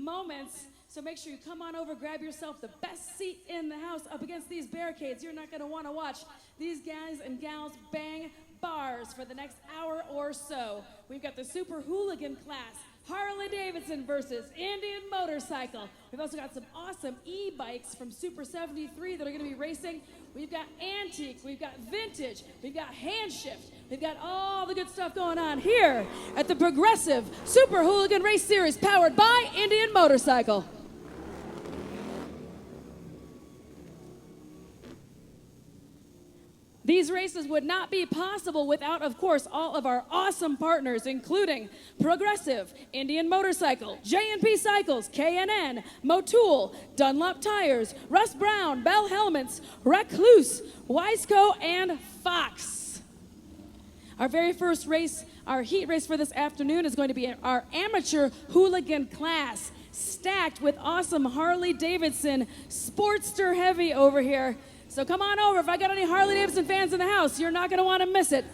moments. So make sure you come on over, grab yourself the best seat in the house up against these barricades. You're not going to want to watch these guys and gals bang bars for the next hour or so. We've got the Super Hooligan class, Harley Davidson versus Indian motorcycle. We've also got some awesome e-bikes from Super 73 that are going to be racing. We've got antique, we've got vintage, we've got hand shift, we've got all the good stuff going on here at the Progressive Super Hooligan Race Series powered by Indian Motorcycle. These races would not be possible without, of course, all of our awesome partners, including Progressive, Indian Motorcycle, J&P Cycles, K&N, Motul, Dunlop Tires, Russ Brown, Bell Helmets, Recluse, Wiseco, and Fox. Our very first race, our heat race for this afternoon, is going to be our amateur hooligan class, stacked with awesome Harley Davidson Sportster Heavy over here. So come on over. If I got any Harley Davidson fans in the house, you're not going to want to miss it.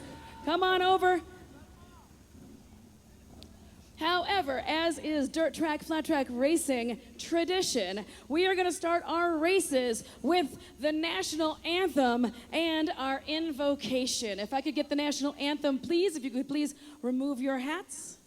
Come on over. However, as is dirt track, flat track racing tradition, we are going to start our races with the national anthem and our invocation. If I could get the national anthem, please. If you could please remove your hats.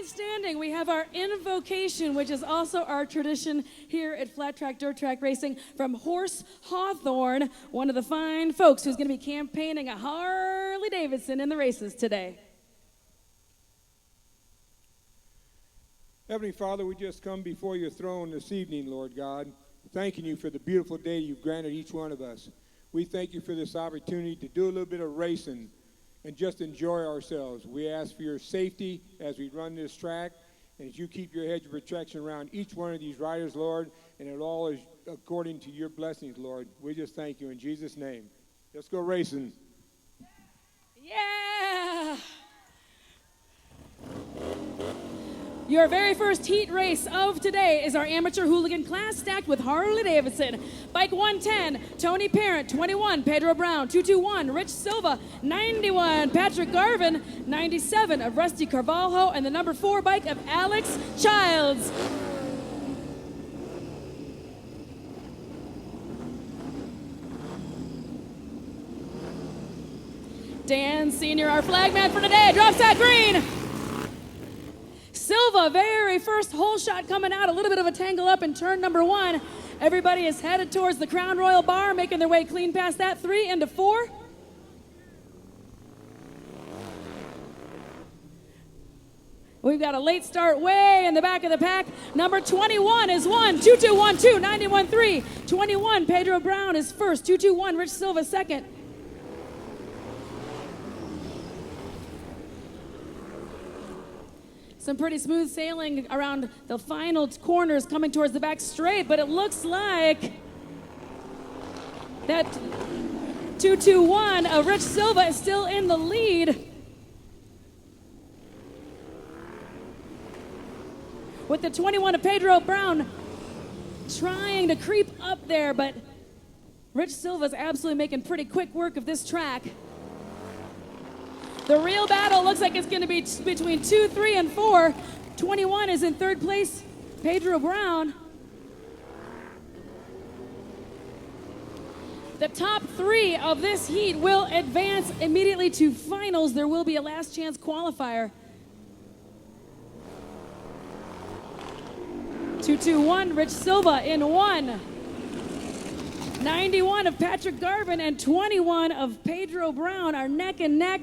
Standing, we have our invocation, which is also our tradition here at Flat Track Dirt Track Racing, from Horse Hawthorne, one of the fine folks who's going to be campaigning a Harley Davidson in the races today. Heavenly Father, we just come before your throne this evening, Lord God, thanking you for the beautiful day you've granted each one of us. We thank you for this opportunity to do a little bit of racing and just enjoy ourselves. We ask for your safety as we run this track, and as you keep your hedge of protection around each one of these riders, Lord, and it all is according to your blessings, Lord. We just thank you in Jesus' name. Let's go racing. Yeah! Your very first heat race of today is our amateur hooligan class, stacked with Harley Davidson. Bike 110, Tony Parent, 21, Pedro Brown, 221, Rich Silva, 91, Patrick Garvin, 97 of Rusty Carvalho, and the number 4 bike of Alex Childs. Dan Sr., our flagman for today, drops that green. Silva, very first hole shot coming out, a little bit of a tangle up in turn number 1. Everybody is headed towards the Crown Royal bar, making their way clean past that. 3 into 4. We've got a late start way in the back of the pack. Number 21 is 1-2-2-1-2, 91-3. 21, Pedro Brown is first. 2-2-1, Rich Silva second. Some pretty smooth sailing around the final corners coming towards the back straight, but it looks like that 2-2-1 of Rich Silva is still in the lead. with the 21 of Pedro Brown trying to creep up there, but Rich Silva's absolutely making pretty quick work of this track. The real battle looks like it's going to be between 2, 3, and 4. 21 is in third place, Pedro Brown. The top 3 of this heat will advance immediately to finals. There will be a last chance qualifier. 2-2-1, Rich Silva in 1. 91 of Patrick Garvin and 21 of Pedro Brown are neck and neck.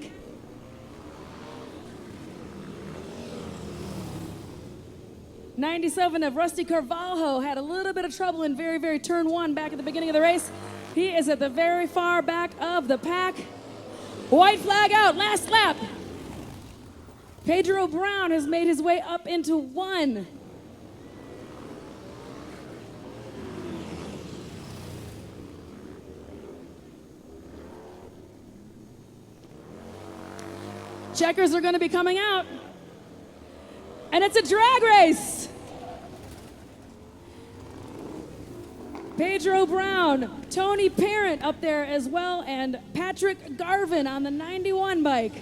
'97 of Rusty Carvalho had a little bit of trouble in very turn 1 back at the beginning of the race. He is at the very far back of the pack. White flag out, last lap. Pedro Brown has made his way up into 1. Checkers are going to be coming out. And it's a drag race. Pedro Brown, Tony Parent up there as well, and Patrick Garvin on the 91 bike.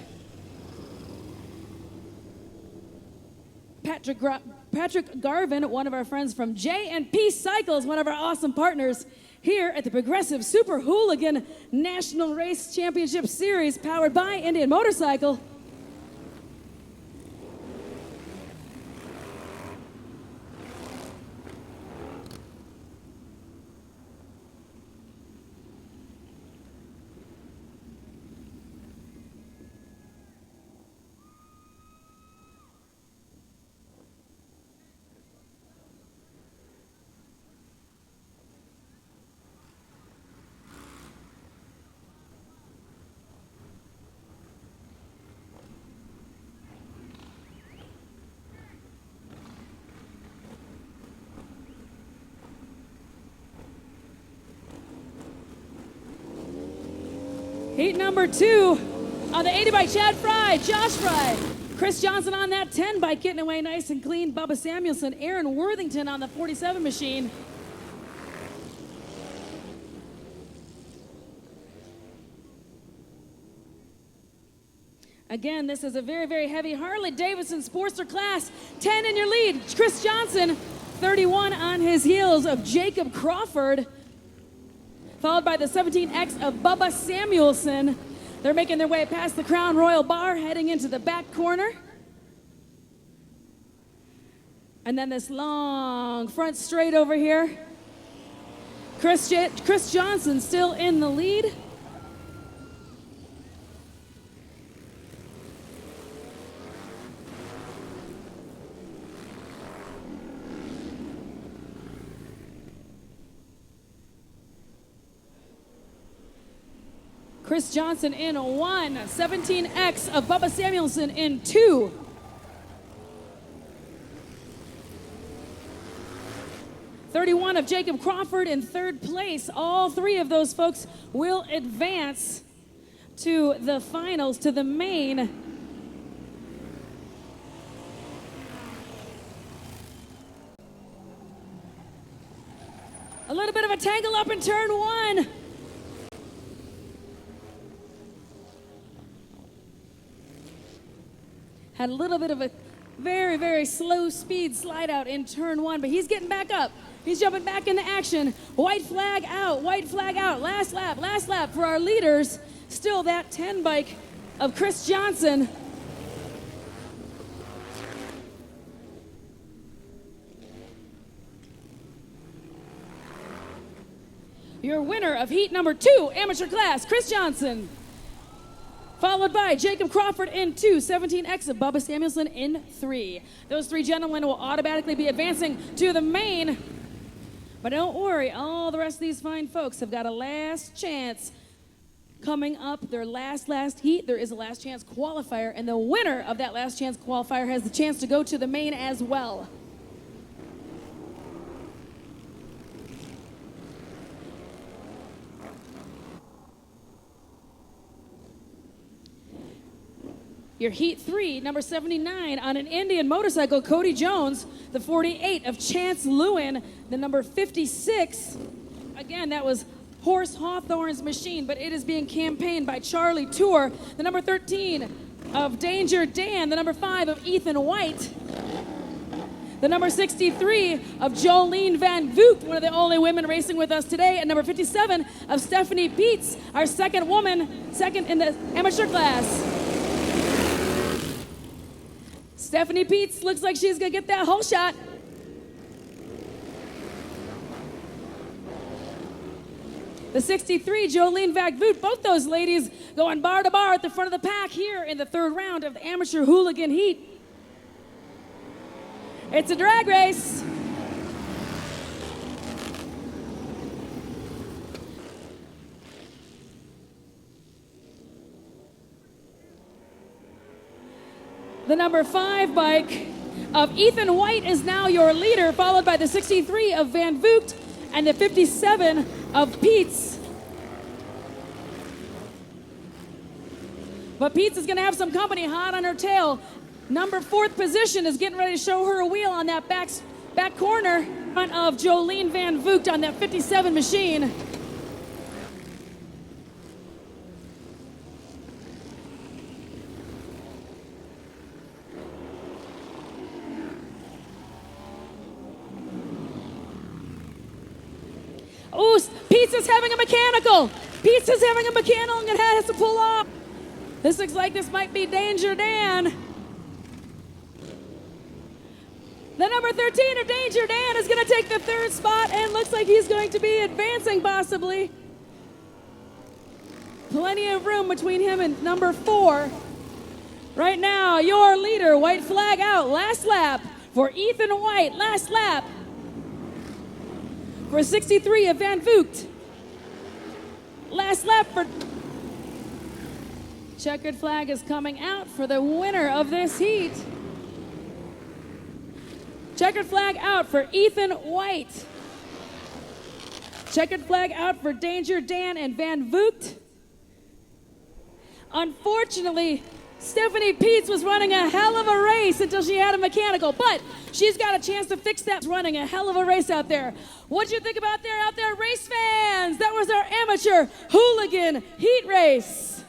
Patrick Garvin, one of our friends from J&P Cycles, one of our awesome partners here at the Progressive Super Hooligan National Race Championship Series, powered by Indian Motorcycle. Heat number 2 on the 80 bike, Chad Fry, Josh Fry. Chris Johnson on that 10 bike, getting away nice and clean. Bubba Samuelson, Aaron Worthington on the 47 machine. Again, this is a very heavy Harley Davidson Sportster class. 10 in your lead, Chris Johnson. 31 on his heels of Jacob Crawford, followed by the 17X of Bubba Samuelson. They're making their way past the Crown Royal Bar, heading into the back corner. And then this long front straight over here. Chris Johnson still in the lead. Chris Johnson in 1, 17X of Bubba Samuelson in 2. '31 of Jacob Crawford in 3rd place. All 3 of those folks will advance to the finals, to the main. A little bit of a tangle up in turn 1. Had a little bit of a very slow speed slide out in turn 1, but he's getting back up. He's jumping back into action. White flag out, last lap for our leaders. Still that 10 bike of Chris Johnson. Your winner of heat number 2, amateur class, Chris Johnson. Followed by Jacob Crawford in 2, 17X of Bubba Samuelson in 3. Those 3 gentlemen will automatically be advancing to the main. But don't worry, all the rest of these fine folks have got a last chance coming up. Their last heat, there is a last chance qualifier, and the winner of that last chance qualifier has the chance to go to the main as well. Your Heat 3, number 79, on an Indian motorcycle, Cody Jones. The 48 of Chance Lewin. The number 56, again, that was Horse Hawthorne's machine, but it is being campaigned by Charlie Tour. The number 13 of Danger Dan. The number 5 of Ethan White. The number 63 of Jolene Van Voot, one of the only women racing with us today. And number 57 of Stephanie Peets, our second woman, second in the amateur class. Stephanie Peets looks like she's going to get that whole shot. The 63, Jolene Van Voot, both those ladies going bar to bar at the front of the pack here in the third round of the amateur hooligan heat. It's a drag race. The number 5 bike of Ethan White is now your leader, followed by the 63 of Van Voot and the 57 of Peets. But Peets is going to have some company hot on her tail. Number 4th position is getting ready to show her a wheel on that back corner front of Jolene Van Voot on that 57 machine. Oh, Peets is having a mechanical. Peets is having a mechanical and has to pull off. This looks like this might be Danger Dan. The number 13 of Danger Dan is going to take the 3rd spot and looks like he's going to be advancing possibly. Plenty of room between him and number 4. Right now, your leader, white flag out, last lap for Ethan White, last lap for 63 of Van Voot. Last lap for... Checkered flag is coming out for the winner of this heat. Checkered flag out for Ethan White. Checkered flag out for Danger Dan and Van Voot. Unfortunately, Stephanie Peets was running a hell of a race until she had a mechanical, but she's got a chance to fix that. Running a hell of a race out there. What'd you think about out there, race fans? That was our amateur hooligan heat race.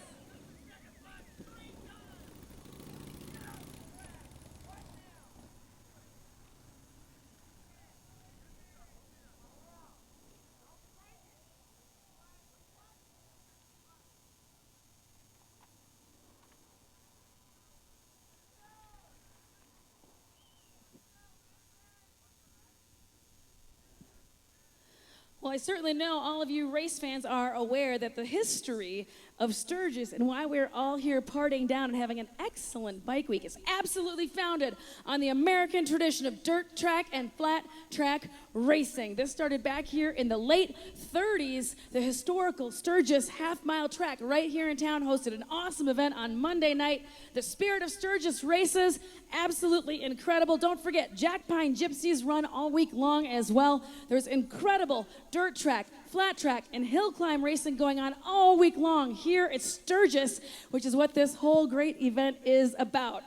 Well, I certainly know all of you race fans are aware that the history of Sturgis and why we're all here partying down and having an excellent bike week is absolutely founded on the American tradition of dirt track and flat track racing. This started back here in the late 30s. The historical Sturgis half-mile track right here in town hosted an awesome event on Monday night. The Spirit of Sturgis races, absolutely incredible. Don't forget, Jack Pine Gypsies run all week long as well. There's incredible dirt track, flat track, and hill climb racing going on all week long here at Sturgis, which is what this whole great event is about.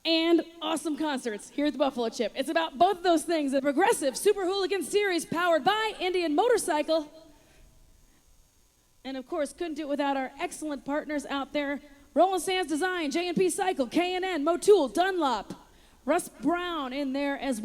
And awesome concerts here at the Buffalo Chip. It's about both of those things. The progressive Super Hooligan Series powered by Indian Motorcycle. And of course, couldn't do it without our excellent partners out there. Roland Sands Design, J&P Cycle, K&N, Motul, Dunlop, Russ Brown in there as well.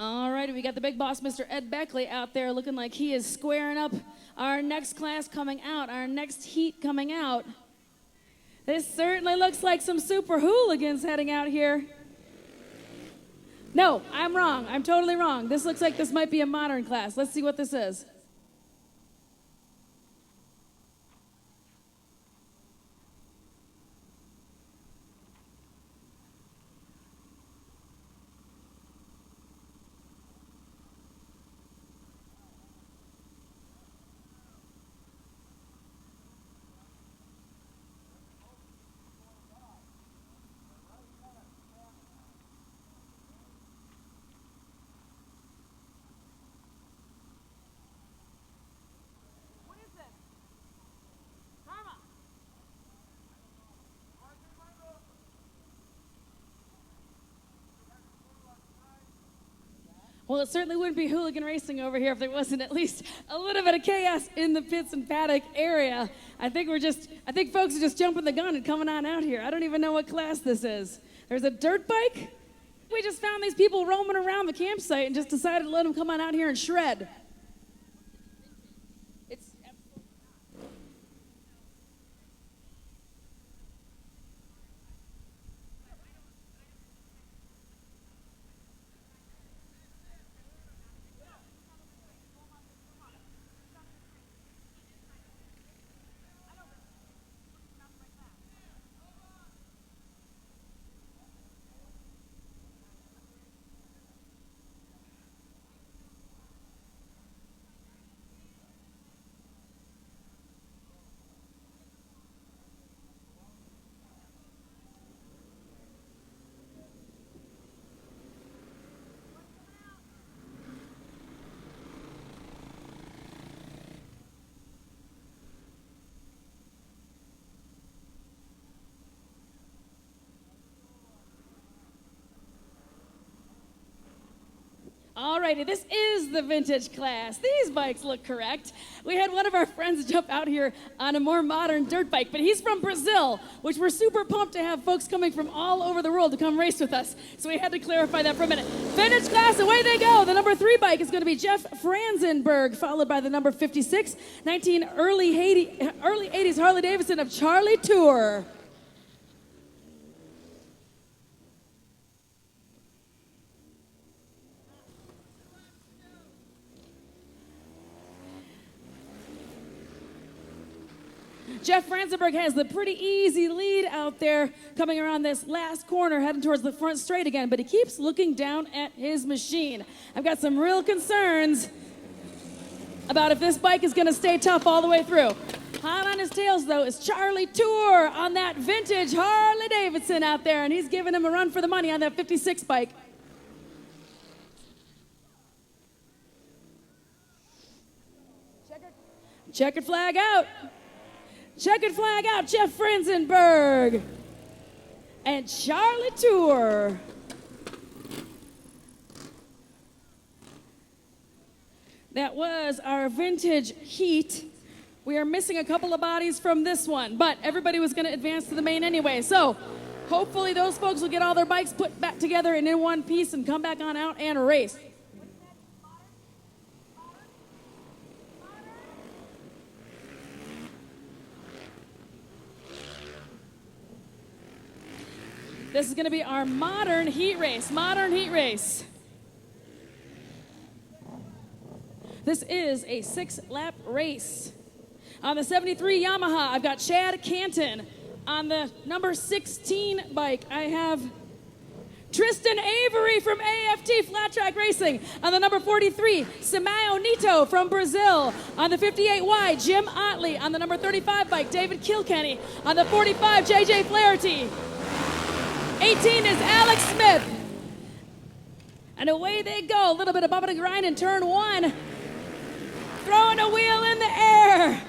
All right, we got the big boss, Mr. Ed Beckley, out there looking like he is squaring up our next class coming out, our next heat coming out. This certainly looks like some super hooligans heading out here. No, I'm wrong. I'm totally wrong. This looks like this might be a modern class. Let's see what this is. Well, it certainly wouldn't be hooligan racing over here if there wasn't at least a little bit of chaos in the pits and paddock area. I think folks are just jumping the gun and coming on out here. I don't even know what class this is. There's a dirt bike. We just found these people roaming around the campsite and just decided to let them come on out here and shred. Alrighty, this is the vintage class. These bikes look correct. We had one of our friends jump out here on a more modern dirt bike, but he's from Brazil, which we're super pumped to have folks coming from all over the world to come race with us. So we had to clarify that for a minute. Vintage class, away they go. The number 3 bike is going to be Jeff Franzenberg, followed by the number 56, early 80s Harley Davidson of Charlie Tour. Jeff Franzenberg has the pretty easy lead out there coming around this last corner, heading towards the front straight again, but he keeps looking down at his machine. I've got some real concerns about if this bike is going to stay tough all the way through. Hot on his tails, though, is Charlie Tour on that vintage Harley Davidson out there, and he's giving him a run for the money on that 56 bike. Checkered flag out. Checkered flag out, Jeff Franzenberg and Charlie Tour. That was our vintage heat. We are missing a couple of bodies from this one, but everybody was going to advance to the main anyway. So hopefully those folks will get all their bikes put back together and in one piece and come back on out and race. This is going to be our modern heat race. This is a 6-lap race. On the 73 Yamaha, I've got Chad Canton. On the number 16 bike, I have Tristan Avery from AFT Flat Track Racing. On the number 43, Simao Nito from Brazil. On the 58Y, Jim Otley. On the number 35 bike, David Kilkenny. On the 45, JJ Flaherty. 18 is Alex Smith. And away they go. A little bit of bump and grind in turn 1. Throwing a wheel in the air.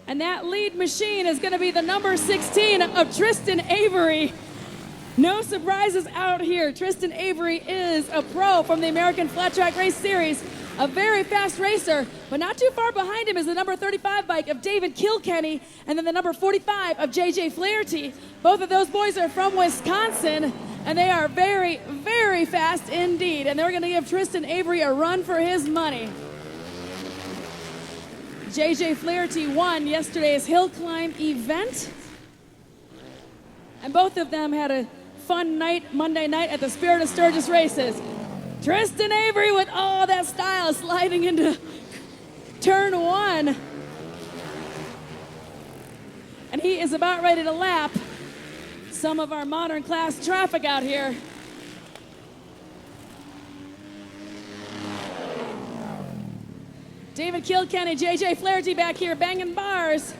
And that lead machine is going to be the number 16 of Tristan Avery. No surprises out here. Tristan Avery is a pro from the American Flat Track Race Series. A very fast racer, but not too far behind him is the number 35 bike of David Kilkenny, and then the number 45 of JJ Flaherty. Both of those boys are from Wisconsin, and they are very, very fast indeed. And they're going to give Tristan Avery a run for his money. JJ Flaherty won yesterday's hill climb event, and both of them had a fun night Monday night at the Spirit of Sturgis races. Tristan Avery with all that style sliding into turn 1. And he is about ready to lap some of our modern class traffic out here. David Kilkenny, JJ Flaherty back here banging bars.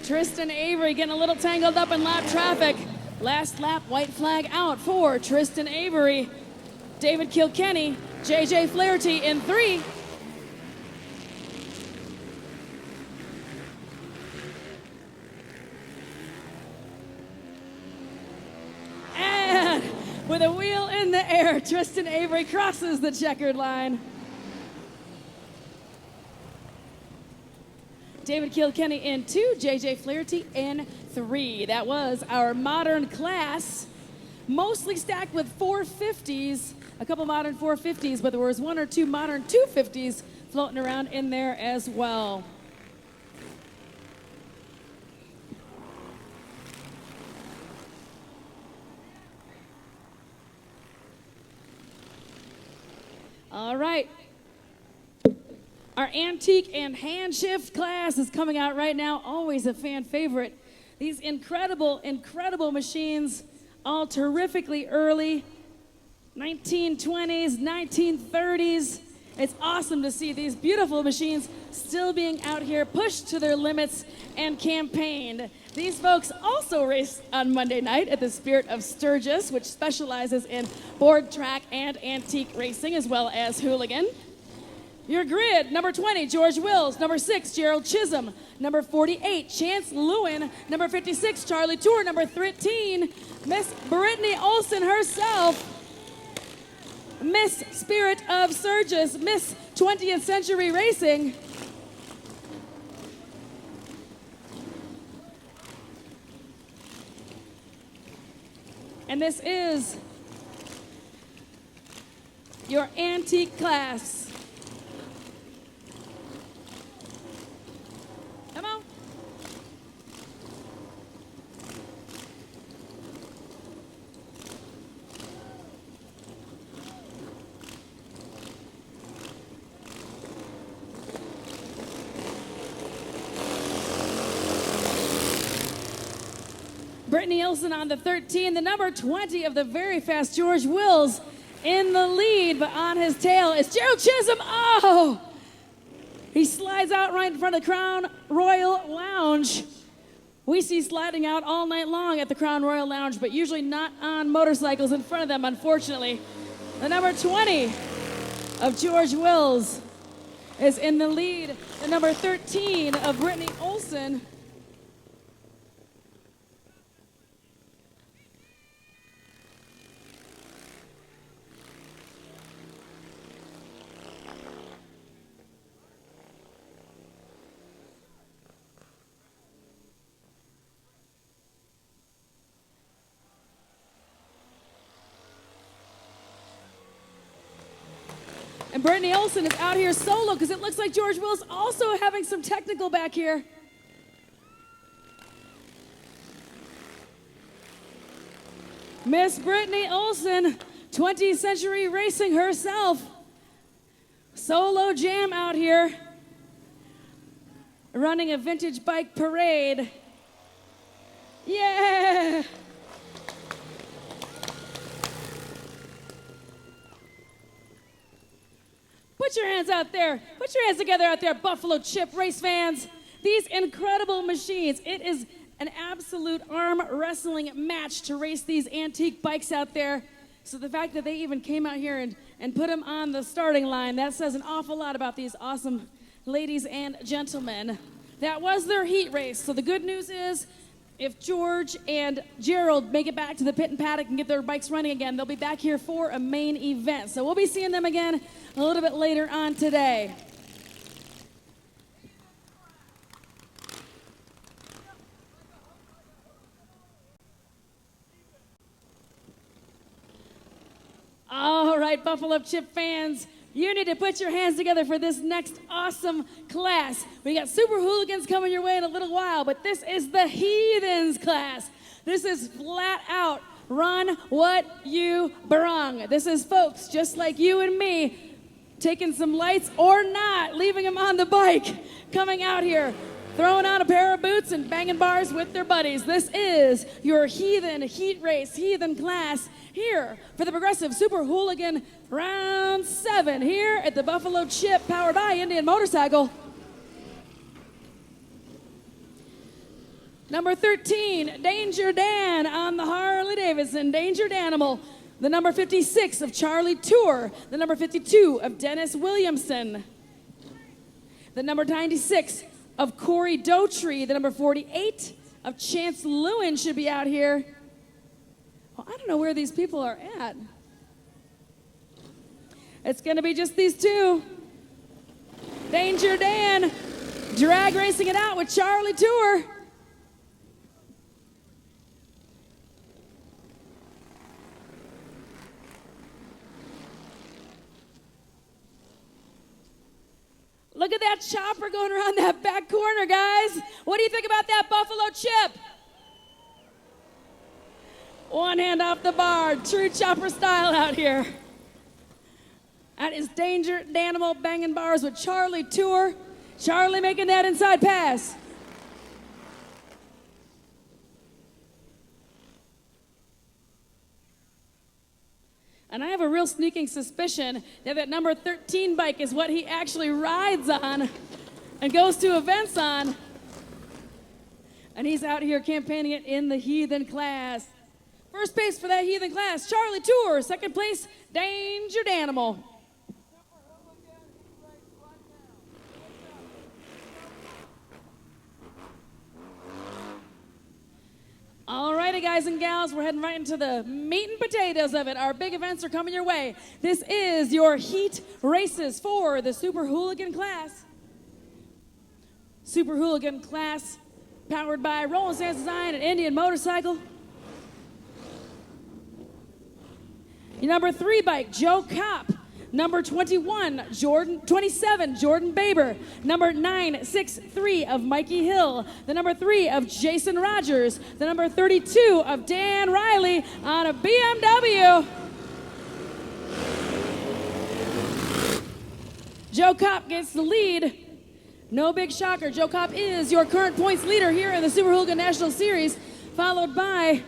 Tristan Avery getting a little tangled up in lap traffic. Last lap, white flag out for Tristan Avery. David Kilkenny, JJ Flaherty in 3. And with a wheel in the air, Tristan Avery crosses the checkered line. David Kilkenny in 2, JJ Flaherty in 3. That was our modern class, mostly stacked with 450s, a couple modern 450s, but there was 1 or 2 modern 250s floating around in there as well. All right. Our antique and hand shift class is coming out right now. Always a fan favorite. These incredible, incredible machines, all terrifically early. 1920s, 1930s. It's awesome to see these beautiful machines still being out here, pushed to their limits and campaigned. These folks also raced on Monday night at the Spirit of Sturgis, which specializes in board track and antique racing, as well as hooligan. Your grid, number 20, George Wills. Number 6, Gerald Chisholm. Number 48, Chance Lewin. Number 56, Charlie Tour. Number 13, Miss Brittany Olson herself. Miss Spirit of Sturgis, Miss 20th Century Racing. And this is your antique class. Come on. Brittany Olson on the 13, the number 20 of the very fast George Wills in the lead, but on his tail is Gerald Chisholm. Oh! He slides out right in front of the Crown Royal Lounge. We see sliding out all night long at the Crown Royal Lounge, but usually not on motorcycles in front of them, unfortunately. The number 20 of George Wills is in the lead. The number 13 of Brittany Olson. And Brittany Olson is out here solo because it looks like George Wills also having some technical back here. Miss Brittany Olson, 20th Century Racing herself. Solo jam out here. Running a vintage bike parade. Yeah! Put your hands out there. Put your hands together out there, Buffalo Chip race fans. These incredible machines. It is an absolute arm wrestling match to race these antique bikes out there. So the fact that they even came out here and put them on the starting line, that says an awful lot about these awesome ladies and gentlemen. That was their heat race. So the good news is, if George and Gerald make it back to the pit and paddock and get their bikes running again, they'll be back here for a main event. So we'll be seeing them again a little bit later on today. All right, Buffalo Chip fans, you need to put your hands together for this next awesome class. We got Super Hooligans coming your way in a little while, but this is the Heathens class. This is flat out run what you brung. This is folks just like you and me, taking some lights or not, leaving them on the bike, coming out here, throwing on a pair of boots and banging bars with their buddies. This is your Heathen heat race, Heathen class, here for the Progressive Super Hooligan Round 7 here at the Buffalo Chip, powered by Indian Motorcycle. Number 13, Danger Dan on the Harley Davidson, Danger Danimal. the number 56 of Charlie Tour, the number 52 of Dennis Williamson, the number 96 of Corey Dotree, the number 48 of Chance Lewin should be out here. Well, I don't know where these people are at. It's going to be just these two. Danger Dan, drag racing it out with Charlie Tour. Look at that chopper going around that back corner, guys. What do you think about that Buffalo Chip? One hand off the bar, true chopper style out here. That is Danger Danimal banging bars with Charlie Tour. Charlie making that inside pass. And I have a real sneaking suspicion that that number 13 bike is what he actually rides on and goes to events on. And he's out here campaigning it in the Heathen class. First place for that Heathen class, Charlie Tour. Second place, Danger Danimal. All righty, guys and gals, we're heading right into the meat and potatoes of it. Our big events are coming your way. This is your heat races for the Super Hooligan class. Super Hooligan class powered by Roland Sands Design and Indian Motorcycle. Your number 3 bike, Joe Kopp. Number 27, Jordan Baber. Number 963 of Mikey Hill. The number 3 of Jason Rogers. The number 32 of Dan Riley on a BMW. Joe Kopp gets the lead. No big shocker. Joe Kopp is your current points leader here in the Super Hooligan National Series, followed by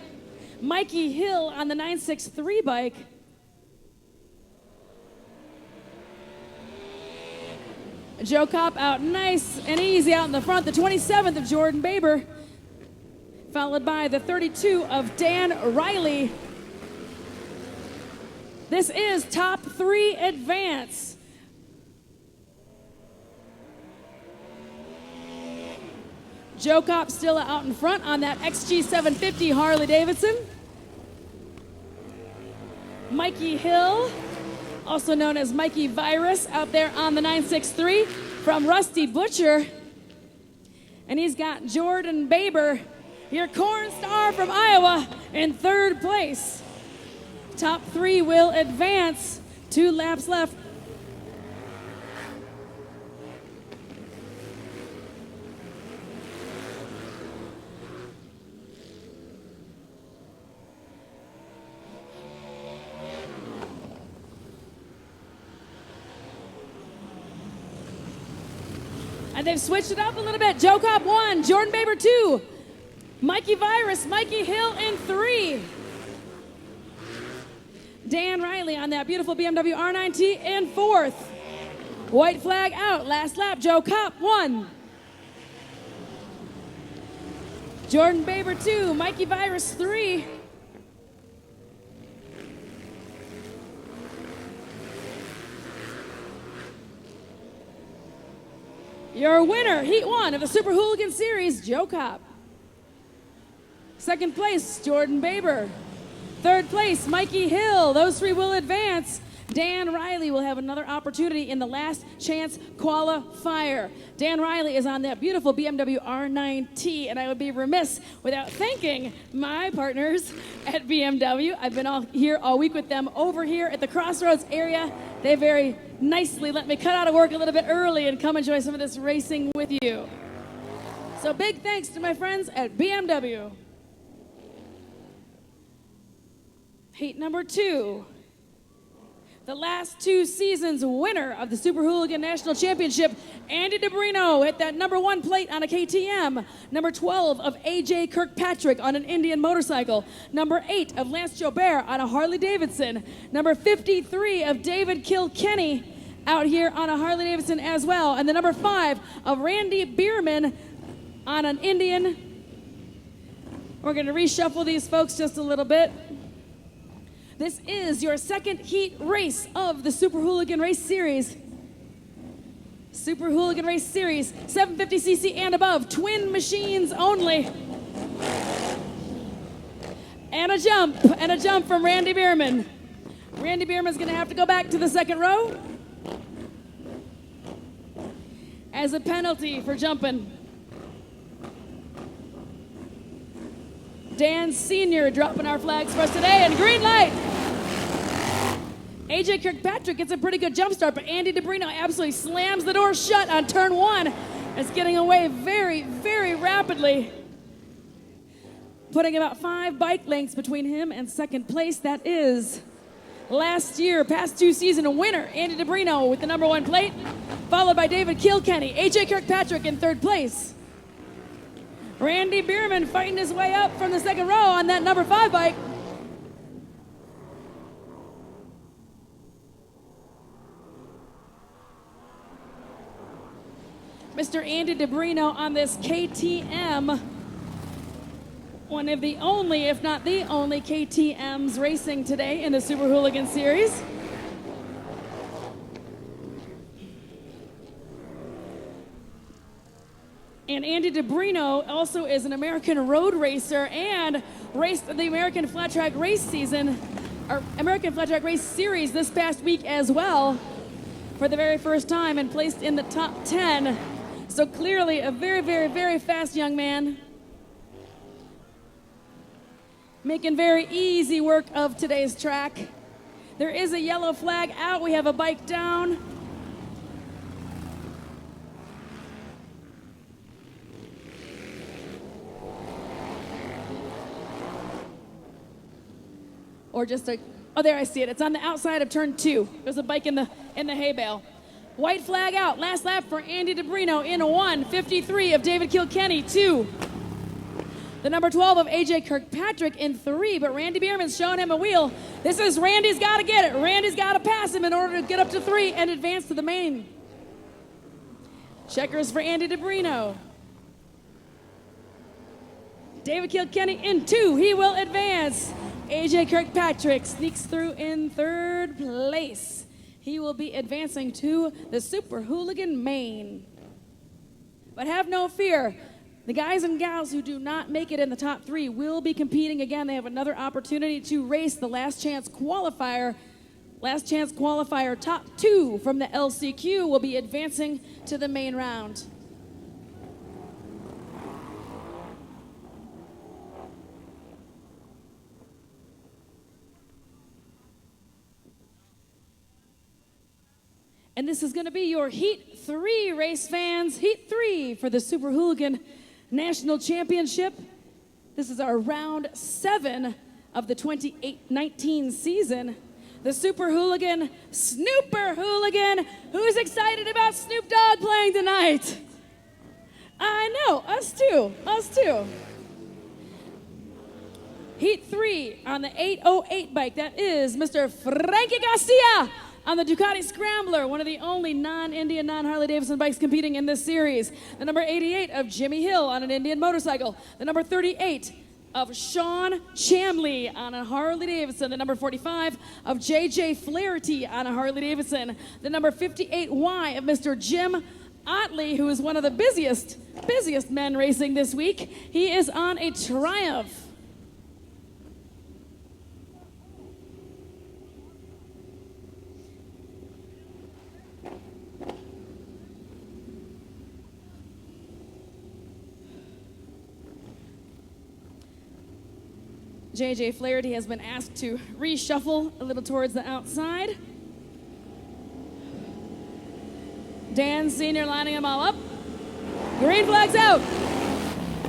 Mikey Hill on the 963 bike. Joe Kopp out nice and easy out in the front. The 27th of Jordan Baber, followed by the 32 of Dan Riley. This is top 3 advance. Joe Kopp still out in front on that XG 750 Harley Davidson. Mikey Hill, also known as Mikey Virus, out there on the 963 from Rusty Butcher. And he's got Jordan Baber, your corn star from Iowa, in 3rd place. Top 3 will advance. 2 laps left. And they've switched it up a little bit. Joe Kopp 1, Jordan Baber 2, Mikey Virus, Mikey Hill in 3. Dan Riley on that beautiful BMW R9T in 4th. White flag out, last lap, Joe Kopp 1. Jordan Baber 2, Mikey Virus 3. Your winner, Heat 1 of the Super Hooligan Series, Joe Kopp. 2nd place, Jordan Baber. 3rd place, Mikey Hill. Those 3 will advance. Dan Riley will have another opportunity in the last chance qualifier. Dan Riley is on that beautiful BMW R9T, and I would be remiss without thanking my partners at BMW. I've been here all week with them over here at the Crossroads area. They very nicely let me cut out of work a little bit early and come enjoy some of this racing with you. So big thanks to my friends at BMW. Heat number 2. The last 2 seasons winner of the Super Hooligan National Championship, Andy DeBrino, hit that number 1 plate on a KTM. Number 12 of AJ Kirkpatrick on an Indian motorcycle. Number 8 of Lance Jobert on a Harley Davidson. Number 53 of David Kilkenny out here on a Harley Davidson as well. And the number 5 of Randy Bierman on an Indian. We're going to reshuffle these folks just a little bit. This is your second heat race of the Super Hooligan Race Series. Super Hooligan Race Series, 750cc and above, twin machines only. And a jump from Randy Bierman. Randy Bierman's gonna have to go back to the second row as a penalty for jumping. Dan Sr. dropping our flags for us today, and green light. AJ Kirkpatrick gets a pretty good jump start, but Andy DeBrino absolutely slams the door shut on turn one. It's getting away very, very rapidly, putting about 5 bike lengths between him and second place. That is last year, past 2 season winner, Andy DeBrino with the number 1 plate, followed by David Kilkenny. AJ Kirkpatrick in third place. Randy Bierman fighting his way up from the second row on that number 5 bike. Mr. Andy DeBrino on this KTM, one of the only, if not the only, KTMs racing today in the Super Hooligan Series. And Andy DeBrino also is an American road racer and raced the American Flat Track Race season, or American Flat Track Race Series this past week as well for the very first time and placed in the top 10. So clearly a very, very, very fast young man, making very easy work of today's track. There is a yellow flag out. We have a bike down. Or just a, oh, there, I see it. It's on the outside of turn 2. There's a bike in the hay bale. White flag out. Last lap for Andy DeBrino in 1:53 of David Kilkenny, 2. The number 12 of AJ Kirkpatrick in 3, but Randy Bierman's showing him a wheel. This is Randy's got to get it. Randy's got to pass him in order to get up to 3 and advance to the main. Checkers for Andy DeBrino. David Kilkenny in 2. He will advance. AJ Kirkpatrick sneaks through in third place. He will be advancing to the Super Hooligan Main. But have no fear. The guys and gals who do not make it in the top 3 will be competing again. They have another opportunity to race the last chance qualifier. Last chance qualifier top 2 from the LCQ will be advancing to the main round. And this is going to be your Heat 3 race fans. Heat 3 for the Super Hooligan National Championship. This is our round 7 of the 2019 season. The Super Hooligan, Snooper Hooligan. Who's excited about Snoop Dogg playing tonight? I know, us too. Heat 3 on the 808 bike. That is Mr. Frankie Garcia on the Ducati Scrambler, one of the only non-Indian, non-Harley-Davidson bikes competing in this series. The number 88 of Jimmy Hill on an Indian motorcycle. The number 38 of Sean Chamley on a Harley-Davidson. The number 45 of J.J. Flaherty on a Harley-Davidson. The number 58Y of Mr. Jim Otley, who is one of the busiest men racing this week. He is on a Triumph. J.J. Flaherty has been asked to reshuffle a little towards the outside. Dan Sr. lining them all up. Green flag's out.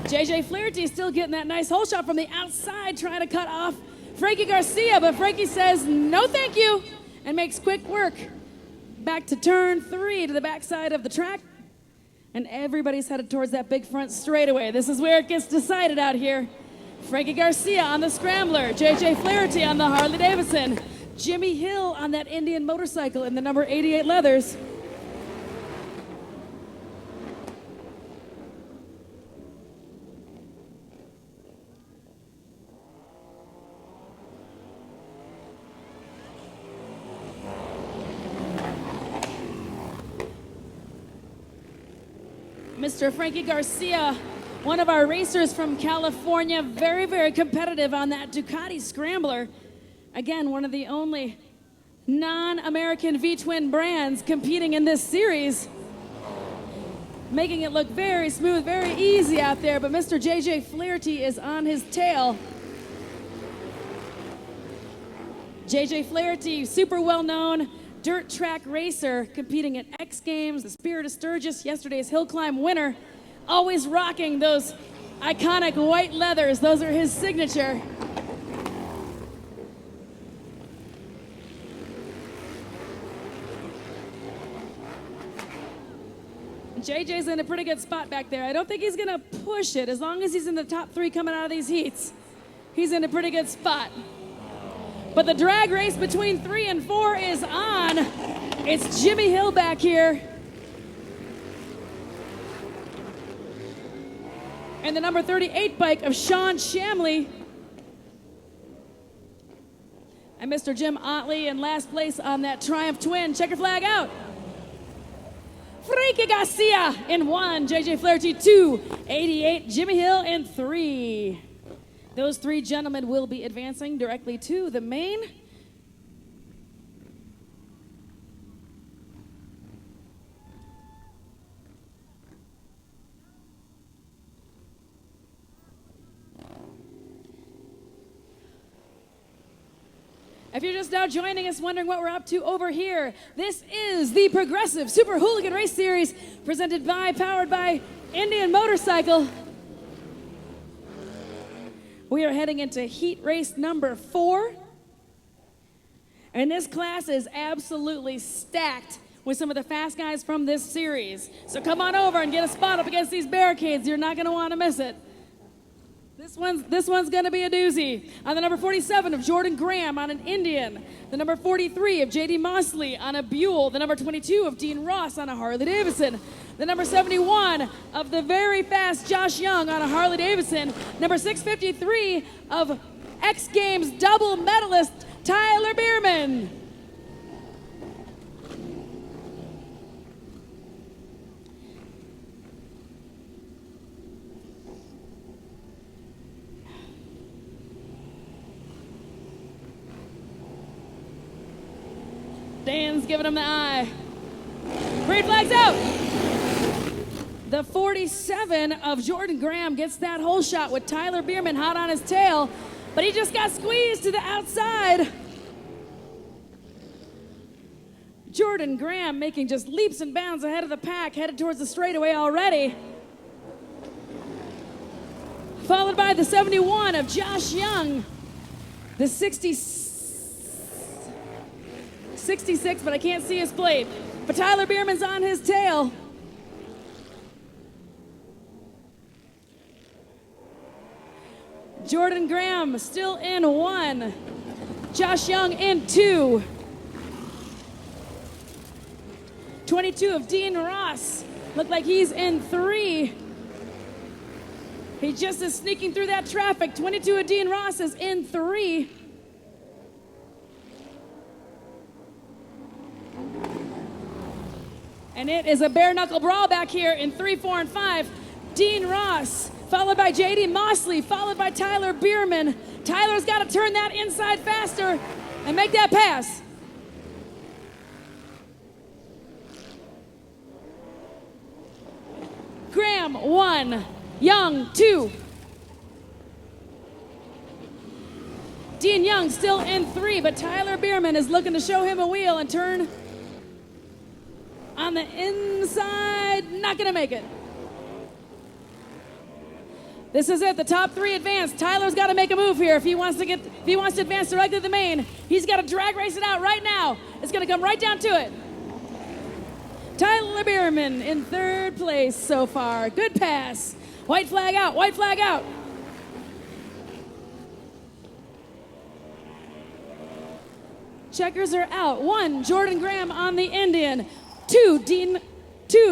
J.J. Flaherty is still getting that nice hole shot from the outside, trying to cut off Frankie Garcia, but Frankie says no thank you and makes quick work. Back to turn 3 to the backside of the track. And everybody's headed towards that big front straightaway. This is where it gets decided out here. Frankie Garcia on the Scrambler, J.J. Flaherty on the Harley-Davidson, Jimmy Hill on that Indian motorcycle in the number 88 leathers. Mr. Frankie Garcia, one of our racers from California, very, very competitive on that Ducati Scrambler. Again, one of the only non-American V-twin brands competing in this series, making it look very smooth, very easy out there, but Mr. JJ Flaherty is on his tail. JJ Flaherty, super well-known dirt track racer, competing at X Games, the Spirit of Sturgis, yesterday's hill climb winner, always rocking those iconic white leathers. Those are his signature. JJ's in a pretty good spot back there. I don't think he's gonna push it. As long as he's in the top 3 coming out of these heats, he's in a pretty good spot. But the drag race between 3 and 4 is on. It's Jimmy Hill back here. And the number 38 bike of Sean Shamley. And Mr. Jim Otley in last place on that Triumph Twin. Checker flag out. Frankie Garcia in 1, JJ Flaherty 2, 88, Jimmy Hill in 3. Those 3 gentlemen will be advancing directly to the main. If you're just now joining us, wondering what we're up to over here, this is the Progressive Super Hooligan Race Series presented by, powered by Indian Motorcycle. We are heading into heat race number 4. And this class is absolutely stacked with some of the fast guys from this series. So come on over and get a spot up against these barricades. You're not gonna wanna miss it. This one's gonna be a doozy. On the number 47 of Jordan Graham on an Indian. The number 43 of JD Mosley on a Buell. The number 22 of Dean Ross on a Harley Davidson. The number 71 of the very fast Josh Young on a Harley Davidson. Number 653 of X Games double medalist Tyler Bierman. Dan's giving him the eye. Green flag's out. The 47 of Jordan Graham gets that hole shot with Tyler Bierman hot on his tail, but he just got squeezed to the outside. Jordan Graham making just leaps and bounds ahead of the pack, headed towards the straightaway already. Followed by the 71 of Josh Young. The 66, but I can't see his plate. But Tyler Bierman's on his tail. Jordan Graham still in 1. Josh Young in 2. 22 of Dean Ross. Looked like he's in 3. He just is sneaking through that traffic. 22 of Dean Ross is in 3. And it is a bare knuckle brawl back here in 3, 4, and 5. Dean Ross, followed by JD Mosley, followed by Tyler Bierman. Tyler's got to turn that inside faster and make that pass. Graham 1, Young 2. Dean Young still in 3, but Tyler Bierman is looking to show him a wheel and turn on the inside, not gonna make it. This is it, the top 3 advance. Tyler's gotta make a move here if he wants to advance directly to the main. He's gotta drag race it out right now. It's gonna come right down to it. Tyler Bierman in 3rd place so far. Good pass. White flag out, white flag out. Checkers are out. 1, Jordan Graham on the Indian. 2,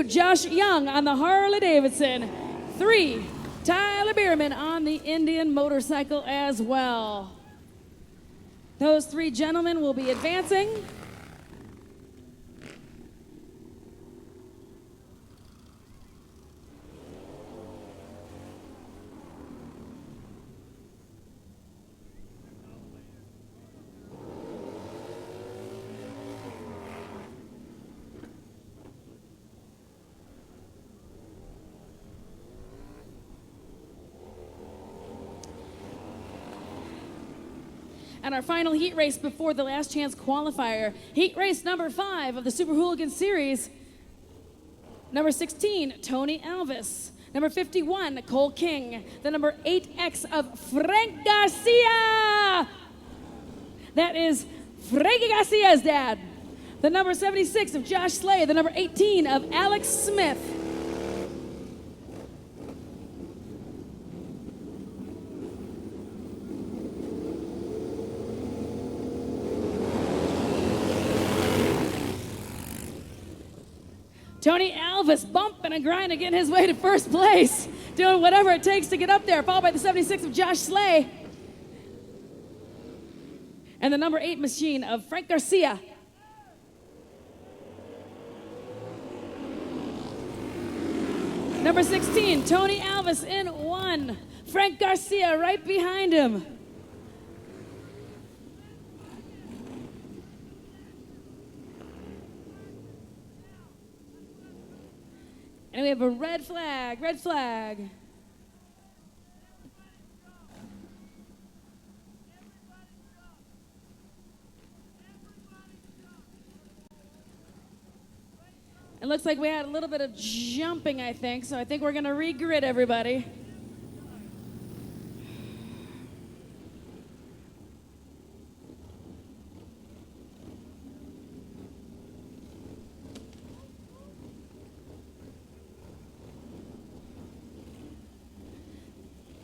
Josh Young on the Harley Davidson. 3, Tyler Bierman on the Indian motorcycle as well. Those 3 gentlemen will be advancing. And our final heat race before the last chance qualifier, heat race number 5 of the Super Hooligan Series. Number 16, Tony Alvis. Number 51, Cole King. The number 8X of Frank Garcia. That is Frankie Garcia's dad. The number 76 of Josh Slay. The number 18 of Alex Smith. Tony Alvis bumping and grinding, getting his way to first place, doing whatever it takes to get up there, followed by the 76 of Josh Slay. And the number 8 machine of Frank Garcia. Number 16, Tony Alvis in 1. Frank Garcia right behind him. And we have a red flag, red flag. It looks like we had a little bit of jumping, I think, so I think we're going to re-grid everybody.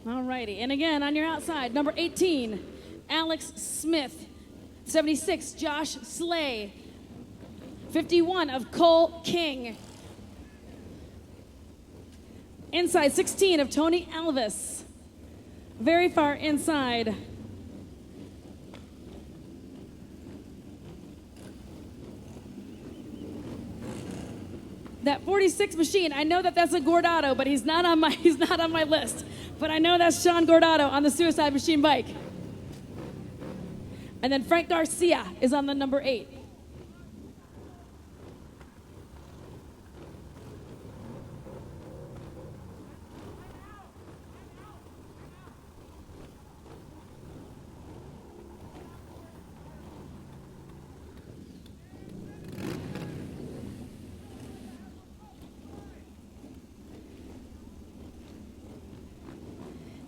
Alrighty, and again, on your outside, number 18, Alex Smith. 76, Josh Slay. 51 of Cole King. Inside, 16 of Tony Alvis. Very far inside. That 46 machine, I know that that's a Gordado, but he's not on my list. But I know that's Sean Gordado on the Suicide Machine bike. And then Frank Garcia is on the number 8.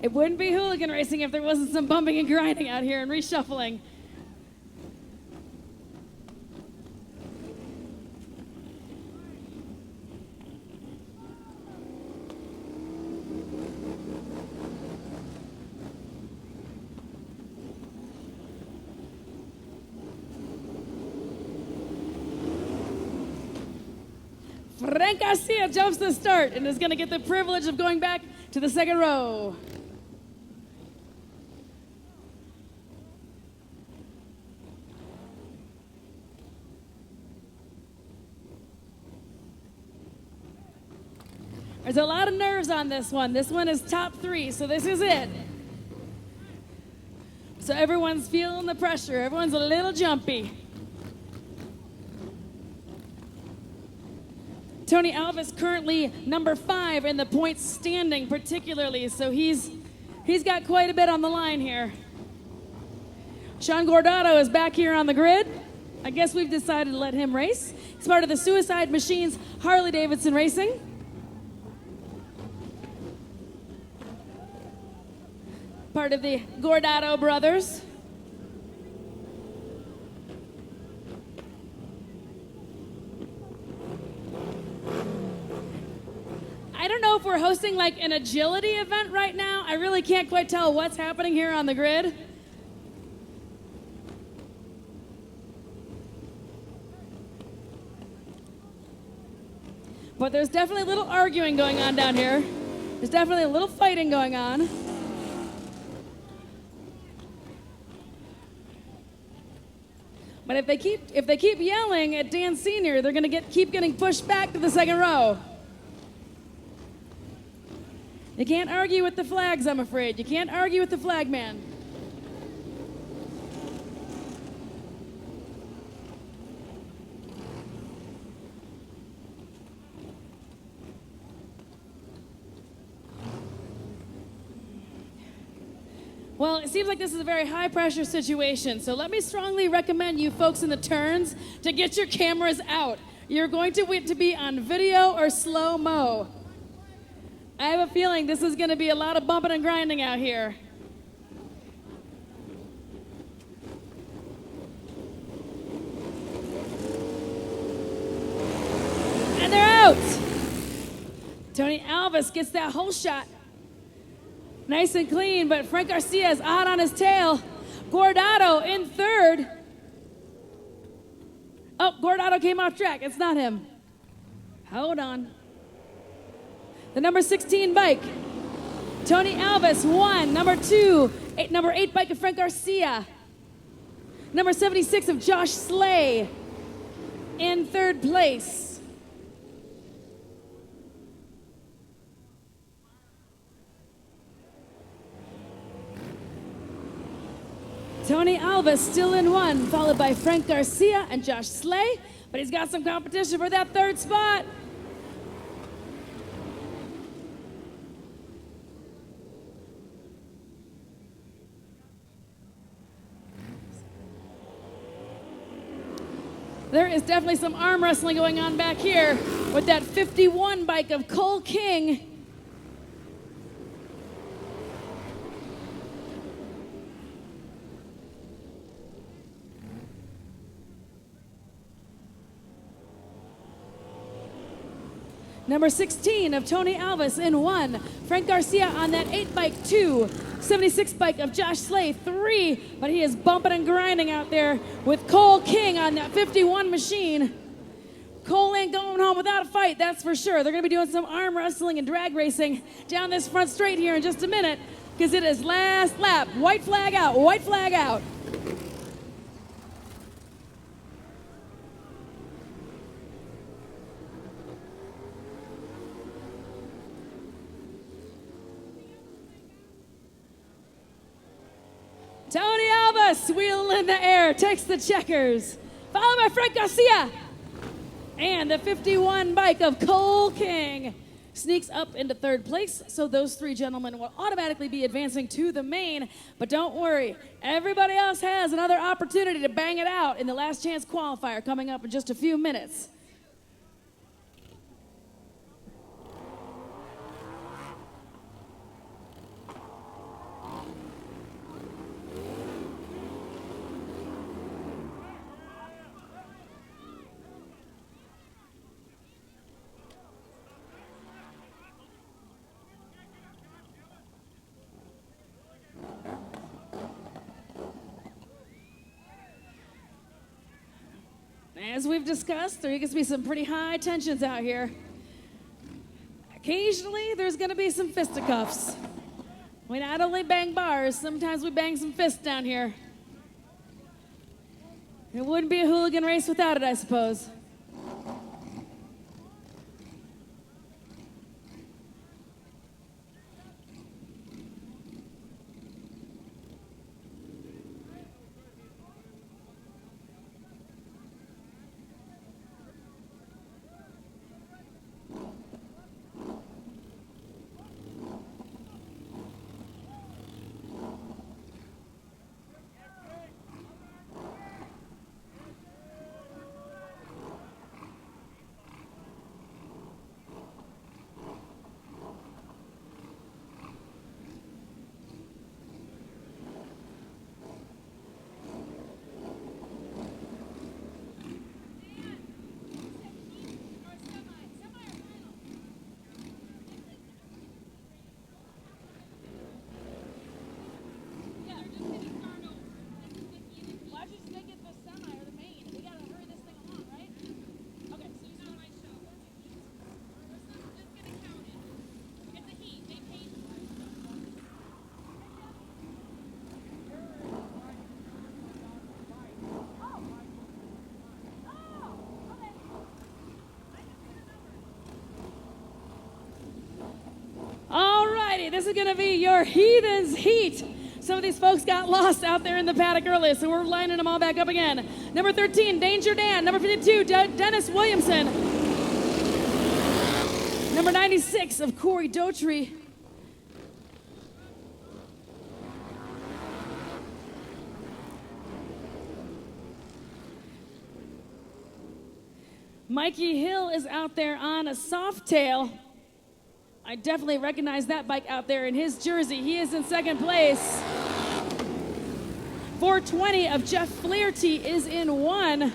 It wouldn't be hooligan racing if there wasn't some bumping and grinding out here and reshuffling. Frank Garcia jumps the start and is going to get the privilege of going back to the second row. There's a lot of nerves on this one. This one is top 3, so this is it. So everyone's feeling the pressure. Everyone's a little jumpy. Tony Alvis currently number 5 in the points standing particularly, so he's got quite a bit on the line here. Sean Gordado is back here on the grid. I guess we've decided to let him race. He's part of the Suicide Machines Harley-Davidson Racing. Part of the Gordado brothers. I don't know if we're hosting like an agility event right now. I really can't quite tell what's happening here on the grid. But there's definitely a little arguing going on down here. There's definitely a little fighting going on. But if they keep yelling at Dan Sr., they're going to keep getting pushed back to the second row. You can't argue with the flags, I'm afraid. You can't argue with the flag man. Well, it seems like this is a very high-pressure situation, so let me strongly recommend you folks in the turns to get your cameras out. You're going to want to be on video or slow-mo. I have a feeling this is going to be a lot of bumping and grinding out here. And they're out! Tony Alvis gets that hole shot. Nice and clean, but Frank Garcia is out on his tail. Gordado in third. Oh, Gordado came off track. It's not him. Hold on. The number 16 bike. Tony Alvis won. Number 8 bike of Frank Garcia. Number 76 of Josh Slay in third place. Tony Alvis still in one, followed by Frank Garcia and Josh Slay, but he's got some competition for that third spot. There is definitely some arm wrestling going on back here with that 51 bike of Cole King. Number 16 of Tony Alvis in 1. Frank Garcia on that 8 bike 2. 76 bike of Josh Slay 3. But he is bumping and grinding out there with Cole King on that 51 machine. Cole ain't going home without a fight, that's for sure. They're going to be doing some arm wrestling and drag racing down this front straight here in just a minute because it is last lap. White flag out, white flag out. Tony Alvis, wheel in the air, takes the checkers. Followed by Frank Garcia. And the 51 bike of Cole King sneaks up into third place. So those 3 gentlemen will automatically be advancing to the main. But don't worry, everybody else has another opportunity to bang it out in the last chance qualifier coming up in just a few minutes. As we've discussed, there gets to be some pretty high tensions out here. Occasionally, there's going to be some fisticuffs. We not only bang bars, sometimes we bang some fists down here. It wouldn't be a hooligan race without it, I suppose. This is going to be your Heathens heat. Some of these folks got lost out there in the paddock early, so we're lining them all back up again. Number 13, Danger Dan. Number 52, Dennis Williamson. Number 96 of Corey Daughtry. Mikey Hill is out there on a soft tail. I definitely recognize that bike out there in his jersey. He is in second place. 420 of Jeff Flaherty is in one.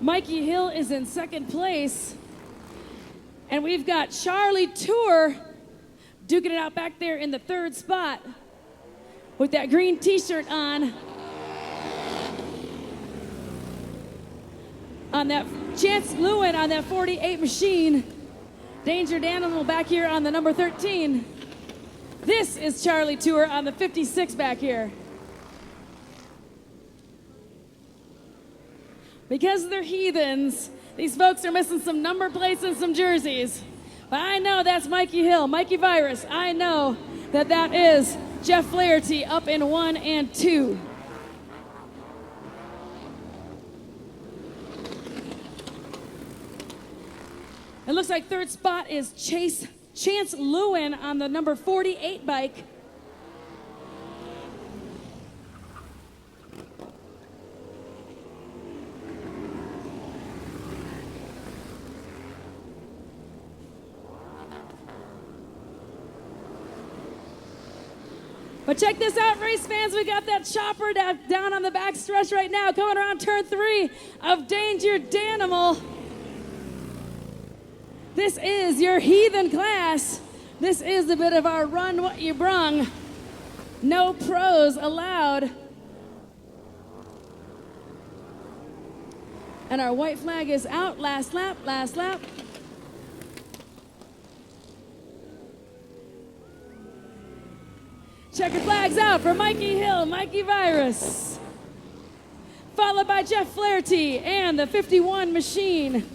Mikey Hill is in second place. And we've got Charlie Tour duking it out back there in the third spot with that green t-shirt on. On that Chance Lewin on that 48 machine. Danger Danimal back here on the number 13. This is Charlie Tour on the 56 back here. Because they're heathens, these folks are missing some number plates and some jerseys. But I know that's Mikey Hill, Mikey Virus. I know that that is Jeff Flaherty up in 1 and 2. It looks like third spot is Chance Lewin on the number 48 bike. But check this out, race fans. We got that chopper down on the back stretch right now, coming around turn 3 of Danger Danimal. This is your Heathen class. This is a bit of our run what you brung. No pros allowed. And our white flag is out. Last lap, last lap. Checker flags out for Mikey Hill, Mikey Virus. Followed by Jeff Flaherty and the 51 machine.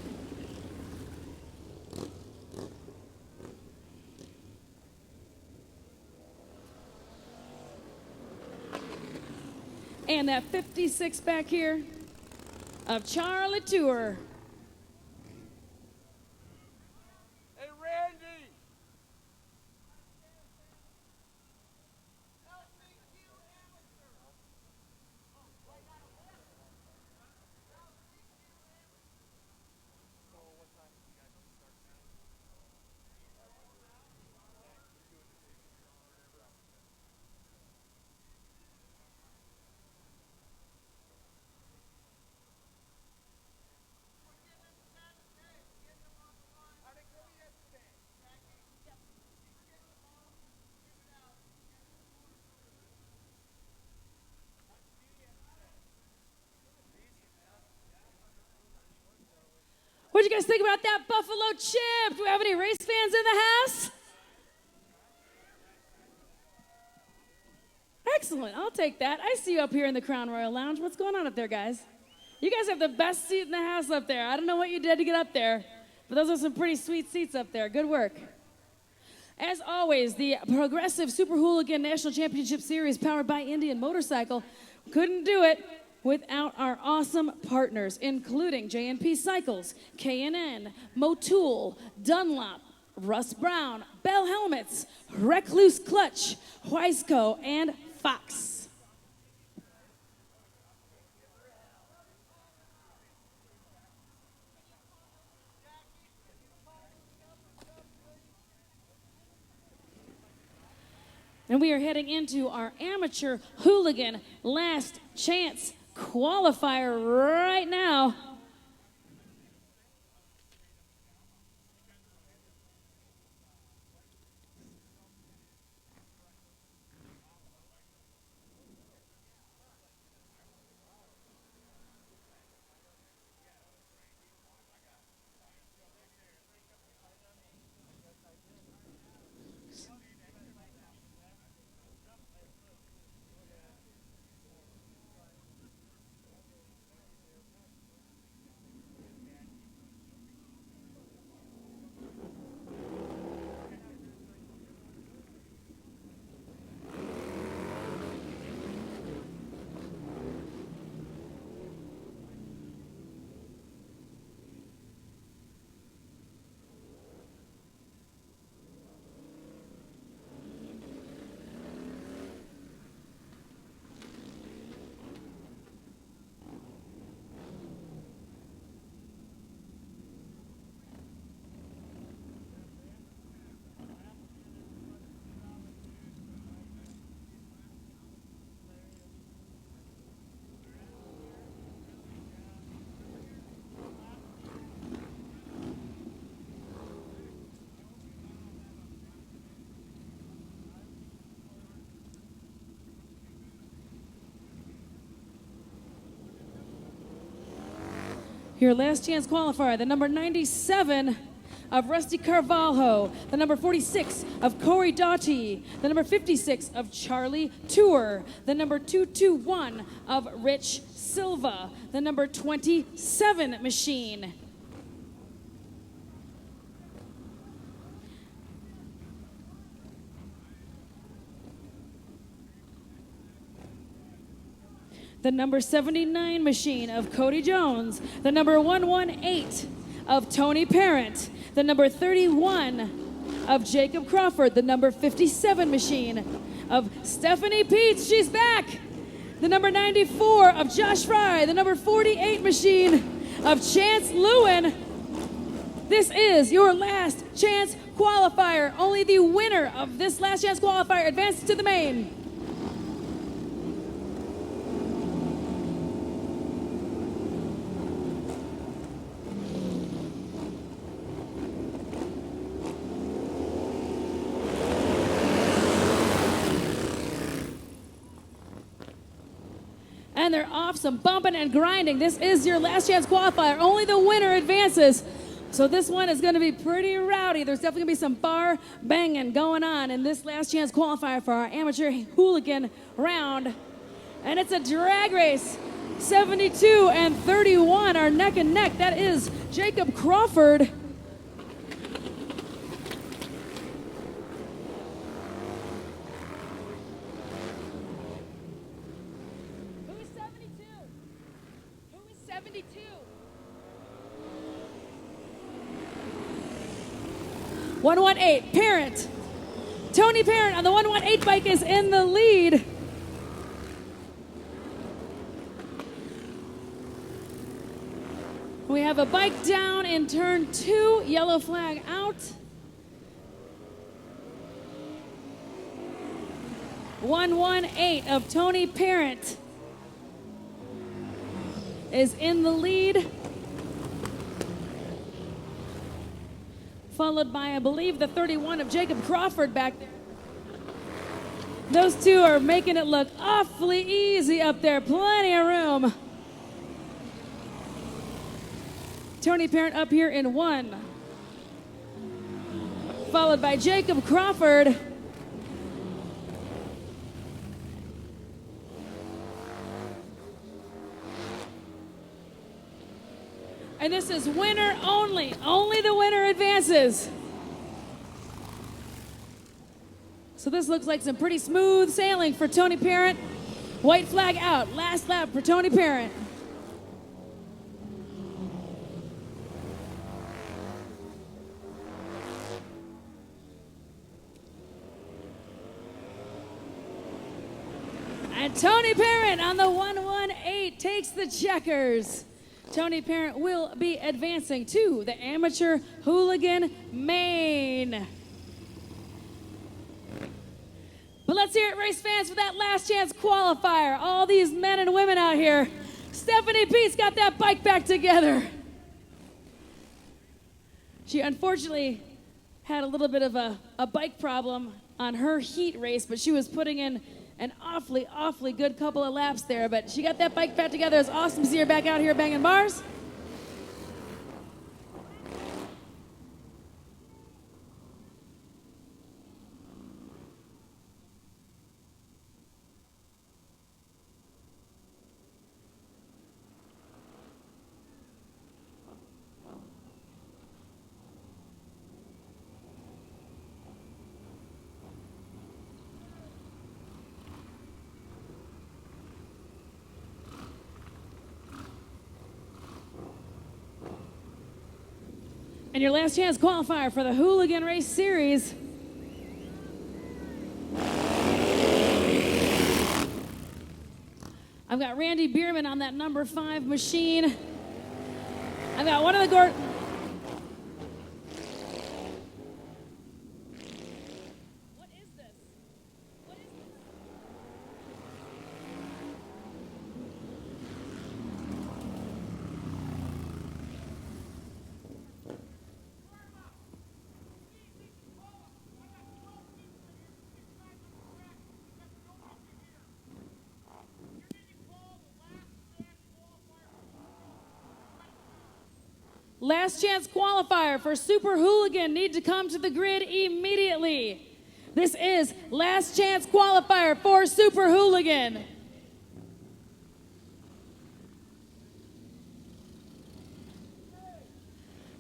And that 56 back here of Charlie Tour. Hey, Randy! What do you guys think about that Buffalo chip? Do we have any race fans in the house? Excellent, I'll take that. I see you up here in the Crown Royal Lounge. What's going on up there, guys? You guys have the best seat in the house up there. I don't know what you did to get up there, but those are some pretty sweet seats up there. Good work. As always, the Progressive Super Hooligan National Championship Series powered by Indian Motorcycle couldn't do it without our awesome partners, including J&P Cycles, K&N, Motul, Dunlop, Russ Brown, Bell Helmets, Recluse Clutch, Huisco, and Fox. And we are heading into our amateur hooligan last chance qualifier right now. Your last chance qualifier, the number 97 of Rusty Carvalho, the number 46 of Corey Doughty, the number 56 of Charlie Tour, the number 221 of Rich Silva, the number 27 machine. The number 79 machine of Cody Jones, the number 118 of Tony Parent, the number 31 of Jacob Crawford, the number 57 machine of Stephanie Peets, she's back, the number 94 of Josh Fry, the number 48 machine of Chance Lewin. This is your last chance qualifier. Only the winner of this last chance qualifier advances to the main. And they're off some bumping and grinding. This is your last chance qualifier. Only the winner advances. So this one is going to be pretty rowdy. There's definitely going to be some bar banging going on in this last chance qualifier for our amateur hooligan round. And it's a drag race. 72 and 31 are neck and neck. That is Jacob Crawford. Who is 72? Who is 72? .118, Parent. Tony Parent on the 118 bike is in the lead. We have a bike down in turn 2, yellow flag out. 118 of Tony Parent is in the lead. Followed by, I believe, the 31 of Jacob Crawford back there. Those two are making it look awfully easy up there. Plenty of room. Tony Parent up here in 1. Followed by Jacob Crawford. And this is winner only. Only the winner advances. So this looks like some pretty smooth sailing for Tony Parent. White flag out. Last lap for Tony Parent. And Tony Parent on the 118 takes the checkers. Tony Parent will be advancing to the amateur hooligan main. But let's hear it, race fans, for that last chance qualifier. All these men and women out here. Stephanie Peets got that bike back together. She unfortunately had a little bit of a bike problem on her heat race, but she was putting in an awfully good couple of laps there, but she got that bike back together. It's awesome to see her back out here banging bars. And your last chance qualifier for the Hooligan Race Series. I've got Randy Bierman on that number 5 machine. I've got one of the What is this? What is this? Last chance qualifier for Super Hooligan need to come to the grid immediately. This is last chance qualifier for Super Hooligan.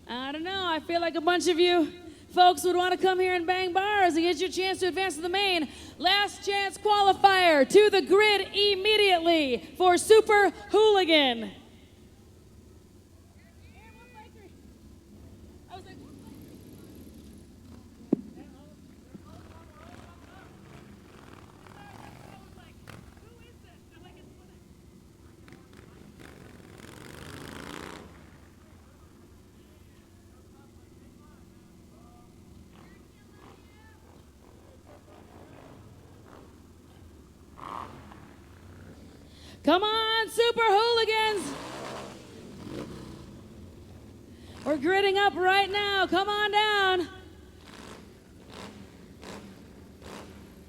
I don't know, I feel like a bunch of you folks would want to come here and bang bars and get your chance to advance to the main. Last chance qualifier to the grid immediately for Super Hooligan. Come on, Super Hooligans! We're gridding up right now. Come on down.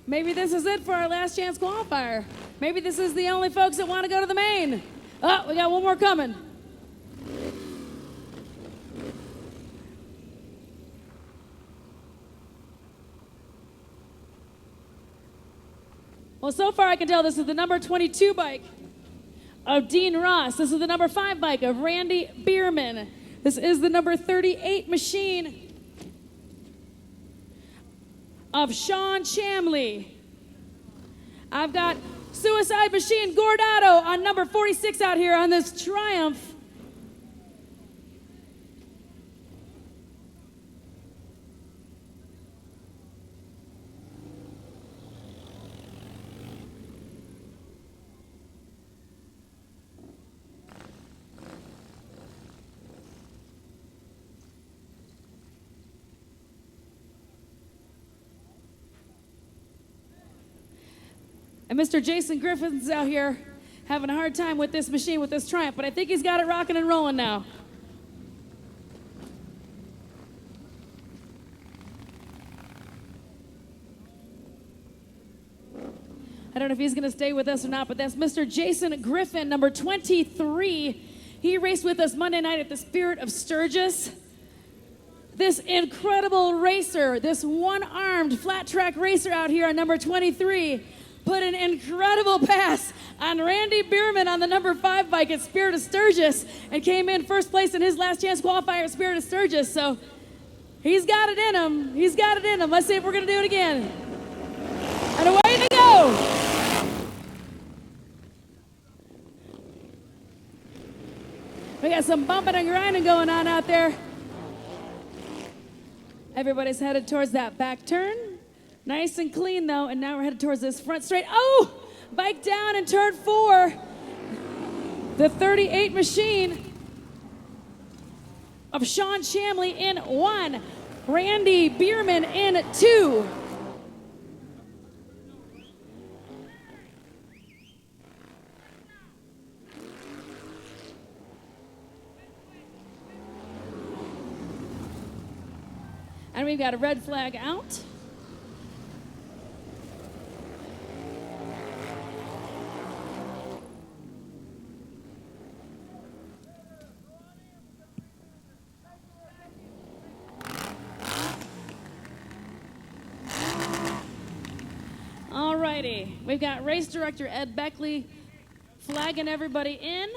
Maybe this is it for our last chance qualifier. Maybe this is the only folks that want to go to the main. Oh, we got one more coming. Well, so far I can tell this is the number 22 bike of Dean Ross. This is the number 5 bike of Randy Bierman. This is the number 38 machine of Sean Chamley. I've got Suicide Machine Gordado on number 46 out here on this Triumph. And Mr. Jason Griffin's out here having a hard time with this machine, with this Triumph, but I think he's got it rocking and rolling now. I don't know if he's going to stay with us or not, but that's Mr. Jason Griffin, number 23. He raced with us Monday night at the Spirit of Sturgis. This incredible racer, this one-armed flat track racer out here on number 23, put an incredible pass on Randy Bierman on the number 5 bike at Spirit of Sturgis and came in first place in his last chance qualifier at Spirit of Sturgis. So he's got it in him. He's got it in him. Let's see if we're going to do it again. And away they go. We got some bumping and grinding going on out there. Everybody's headed towards that back turn. Nice and clean, though, and now we're headed towards this front straight. Oh! Bike down in turn 4. The 38 machine of Sean Chamley in 1. Randy Bierman in 2. And we've got a red flag out. Alrighty, we've got race director Ed Beckley flagging everybody in.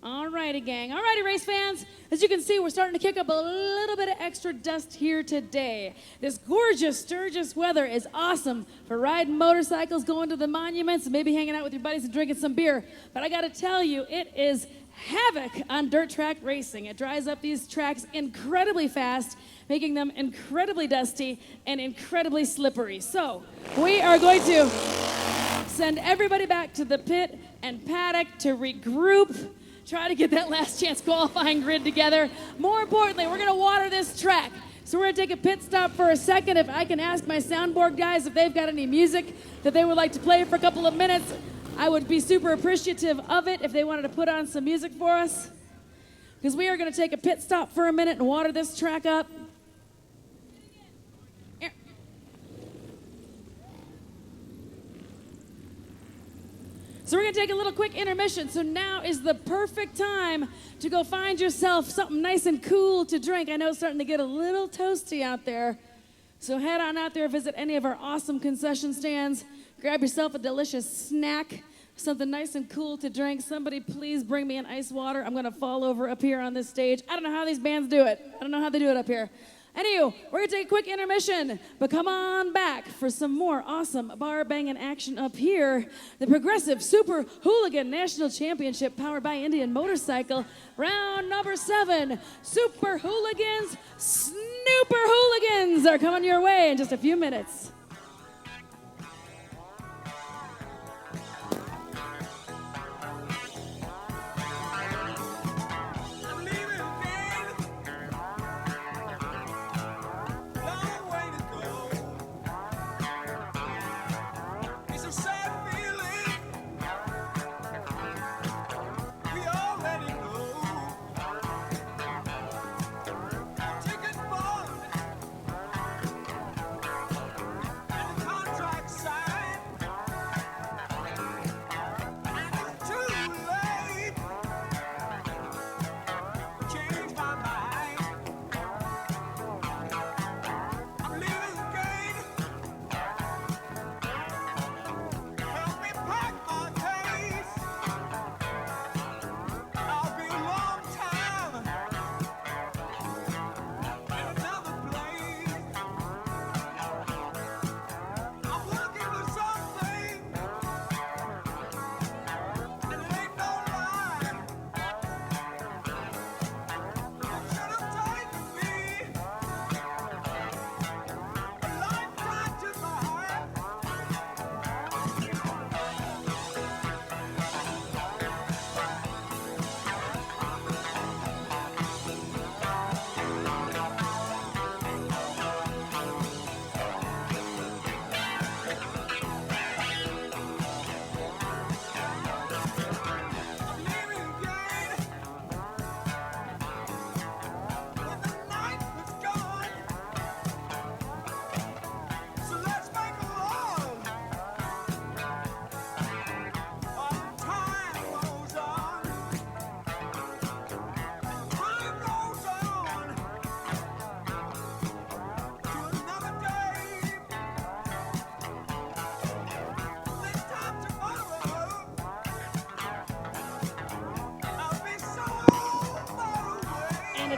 Alrighty, gang. Alrighty, race fans. As you can see, we're starting to kick up a little bit of extra dust here today. This gorgeous Sturgis weather is awesome for riding motorcycles, going to the monuments, and maybe hanging out with your buddies and drinking some beer. But I gotta tell you, it is havoc on dirt track racing. It dries up these tracks incredibly fast, making them incredibly dusty and incredibly slippery. So we are going to send everybody back to the pit and paddock to regroup, try to get that last chance qualifying grid together. More importantly, we're gonna water this track. So we're gonna take a pit stop for a second. If I can ask my soundboard guys if they've got any music that they would like to play for a couple of minutes, I would be super appreciative of it if they wanted to put on some music for us. Because we are gonna take a pit stop for a minute and water this track up. So we're going to take a little quick intermission. So now is the perfect time to go find yourself something nice and cool to drink. I know it's starting to get a little toasty out there. So head on out there, visit any of our awesome concession stands. Grab yourself a delicious snack, something nice and cool to drink. Somebody please bring me an ice water. I'm going to fall over up here on this stage. I don't know how these bands do it. I don't know how they do it up here. Anywho, we're going to take a quick intermission, but come on back for some more awesome bar banging action up here. The Progressive Super Hooligan National Championship powered by Indian Motorcycle. Round number 7, Super Hooligans, Snooper Hooligans are coming your way in just a few minutes.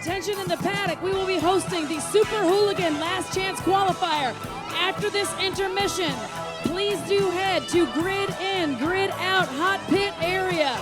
Attention in the paddock, we will be hosting the Super Hooligan Last Chance Qualifier. After this intermission, please do head to Grid In, Grid Out, Hot Pit area.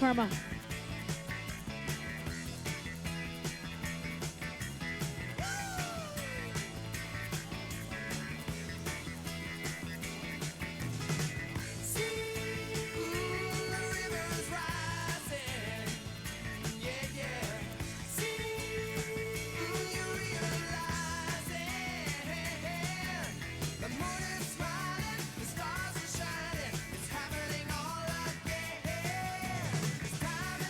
Karma. The stars are shining, it's happening all again. It's time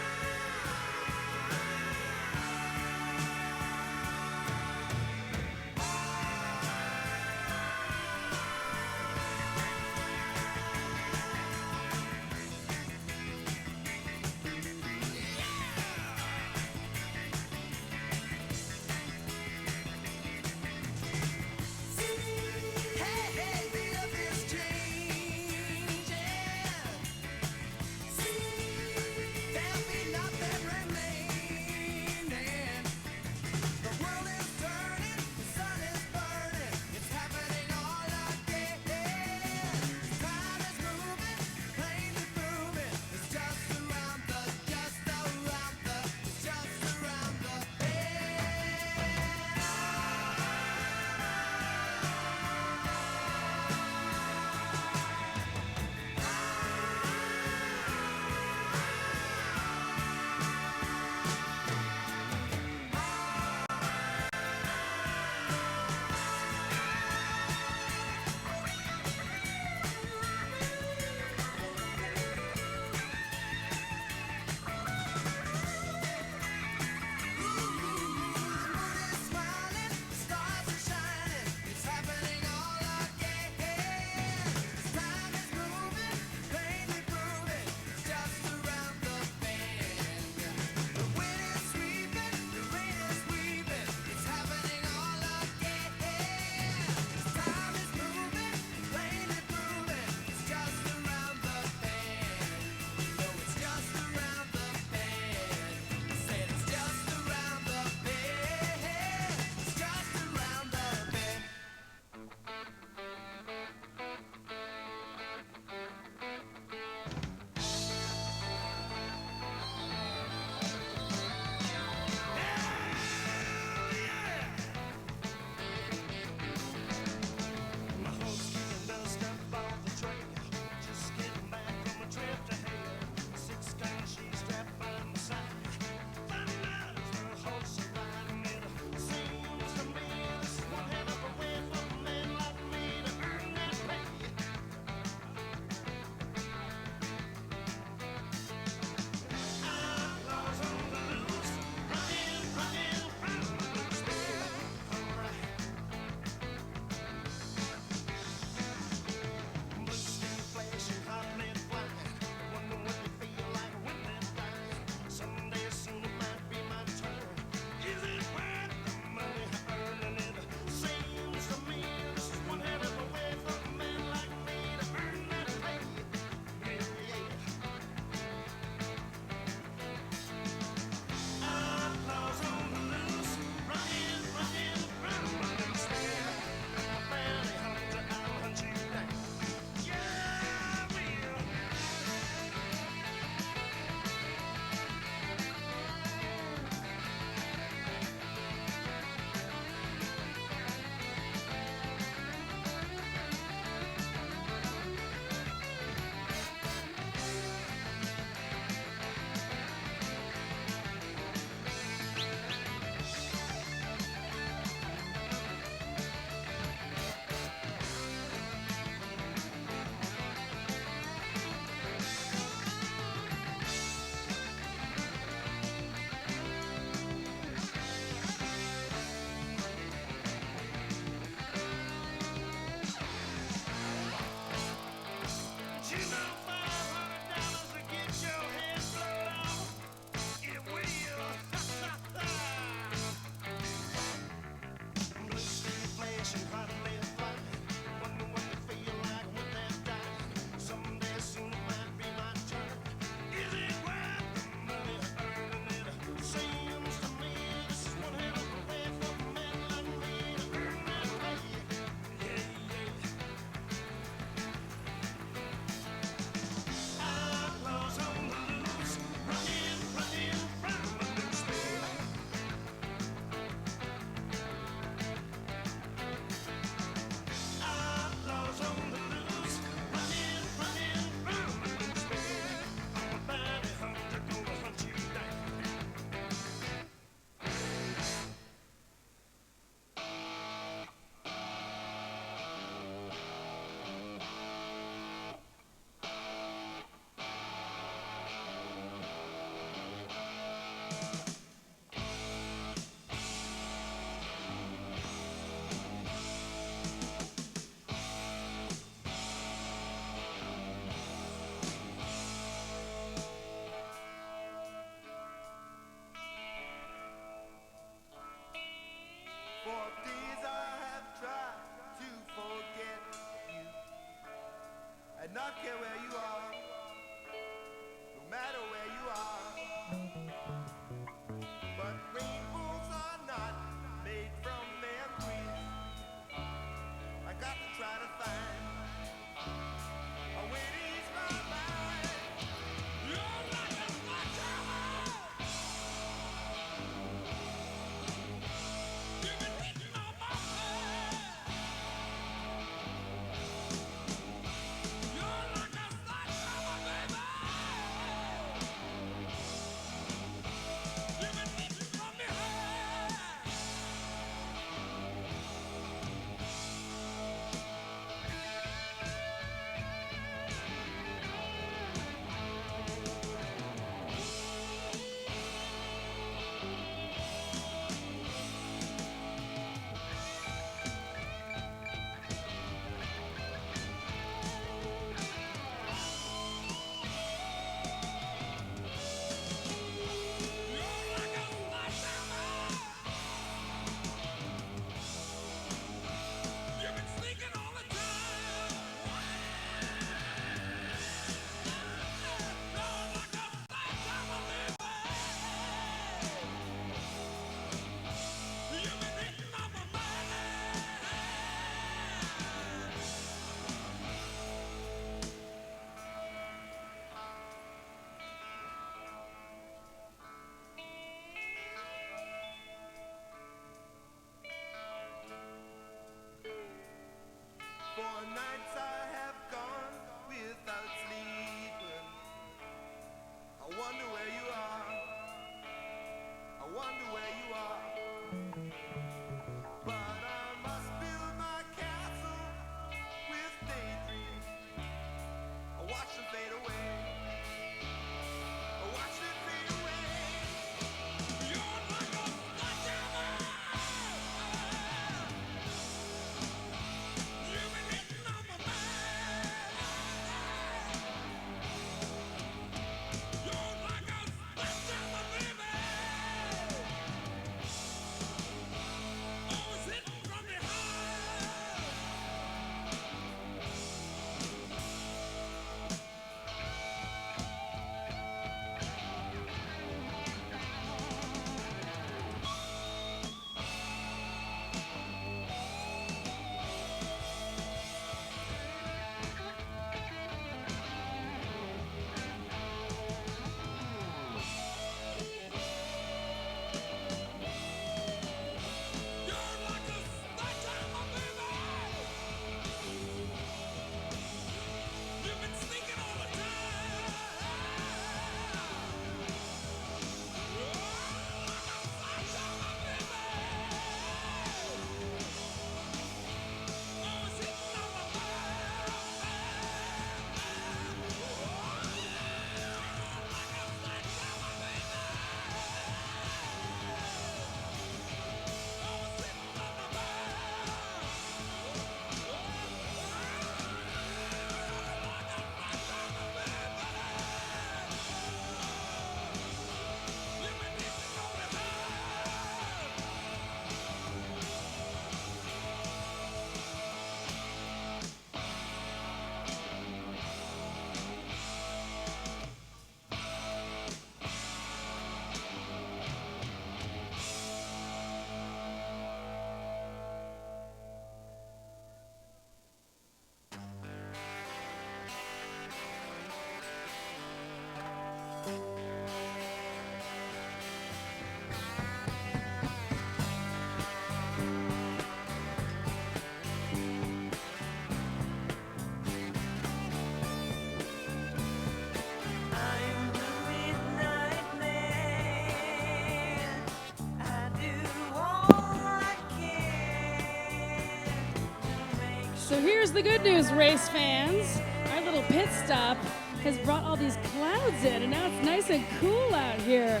So here's the good news, race fans. Our little pit stop has brought all these clouds in, and now it's nice and cool out here.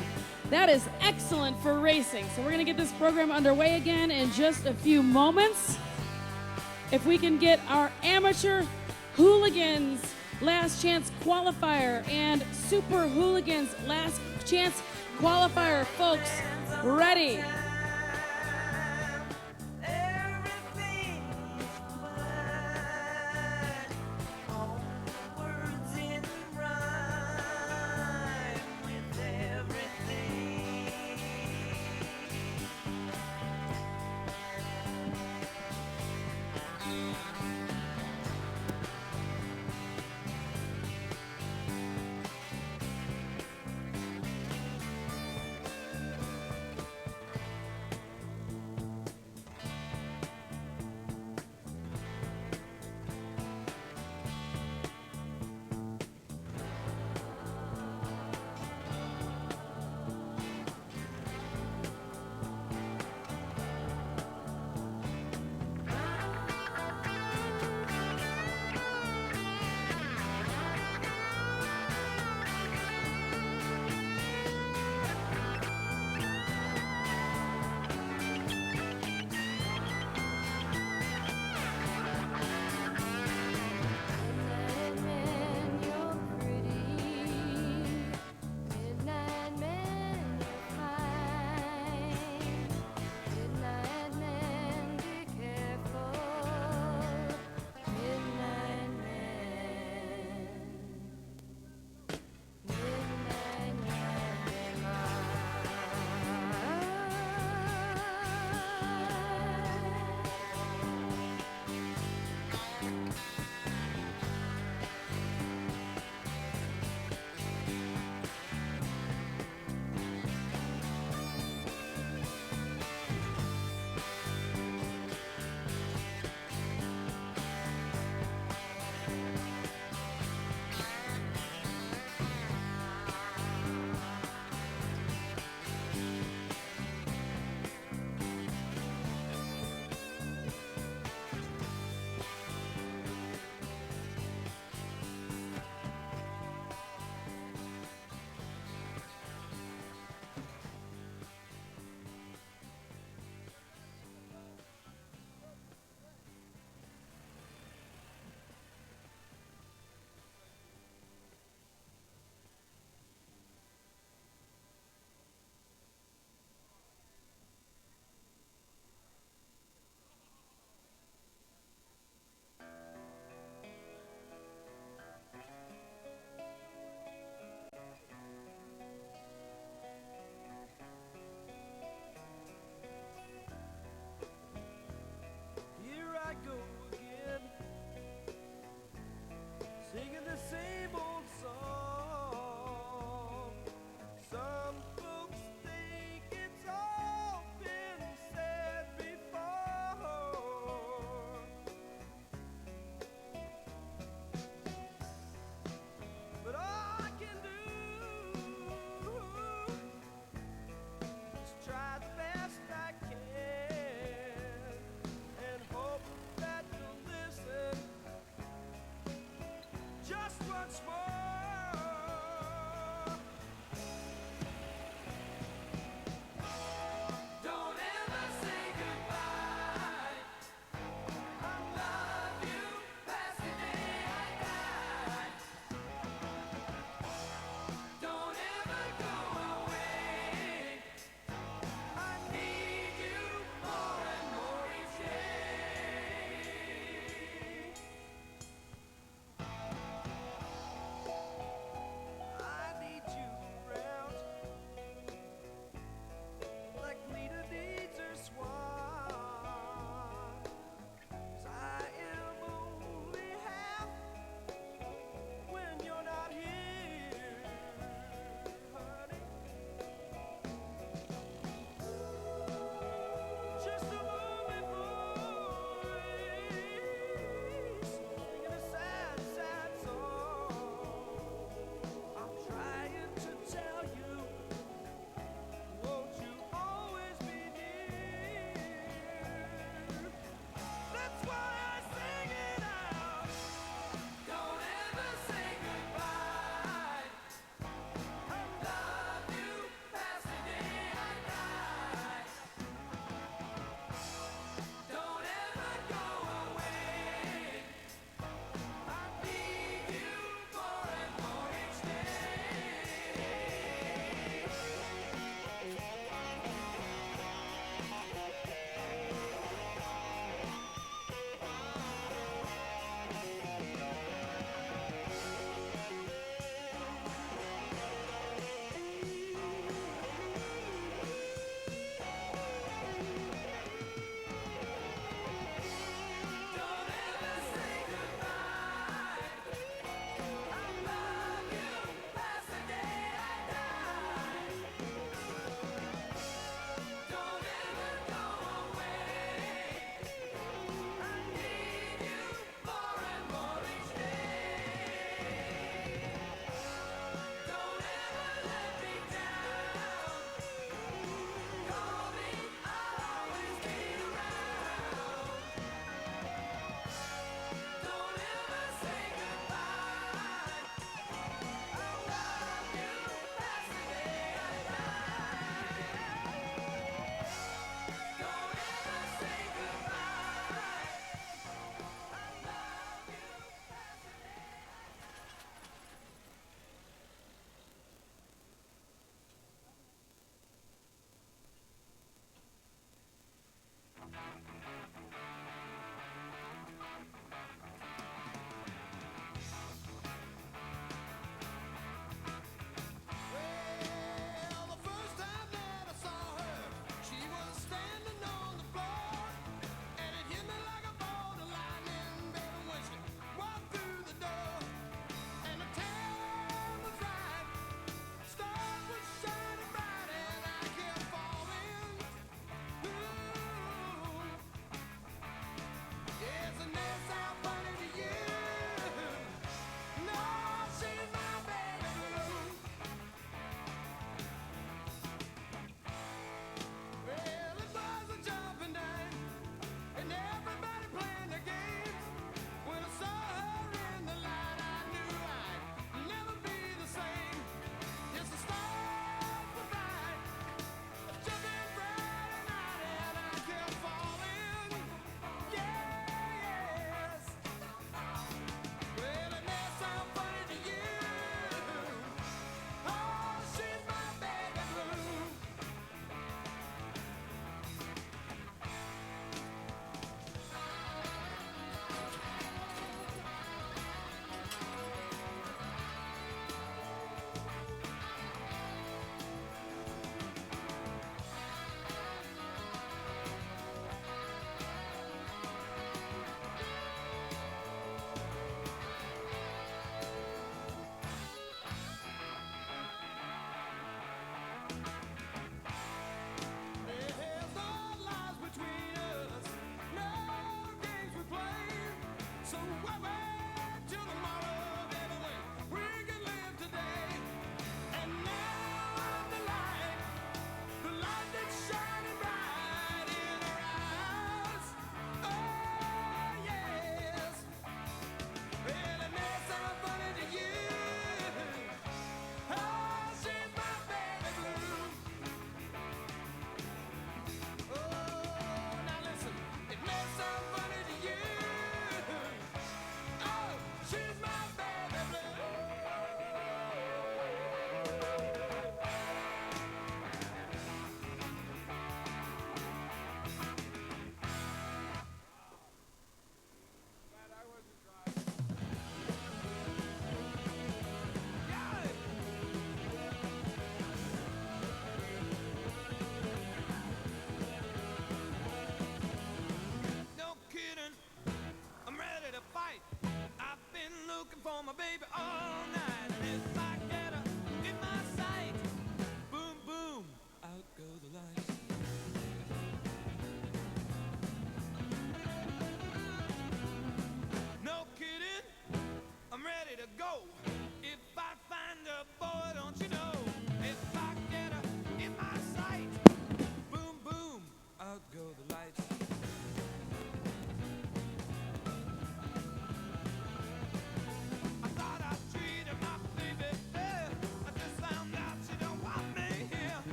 That is excellent for racing. So we're going to get this program underway again in just a few moments. If we can get our amateur hooligans last chance qualifier and super hooligans last chance qualifier, folks, ready.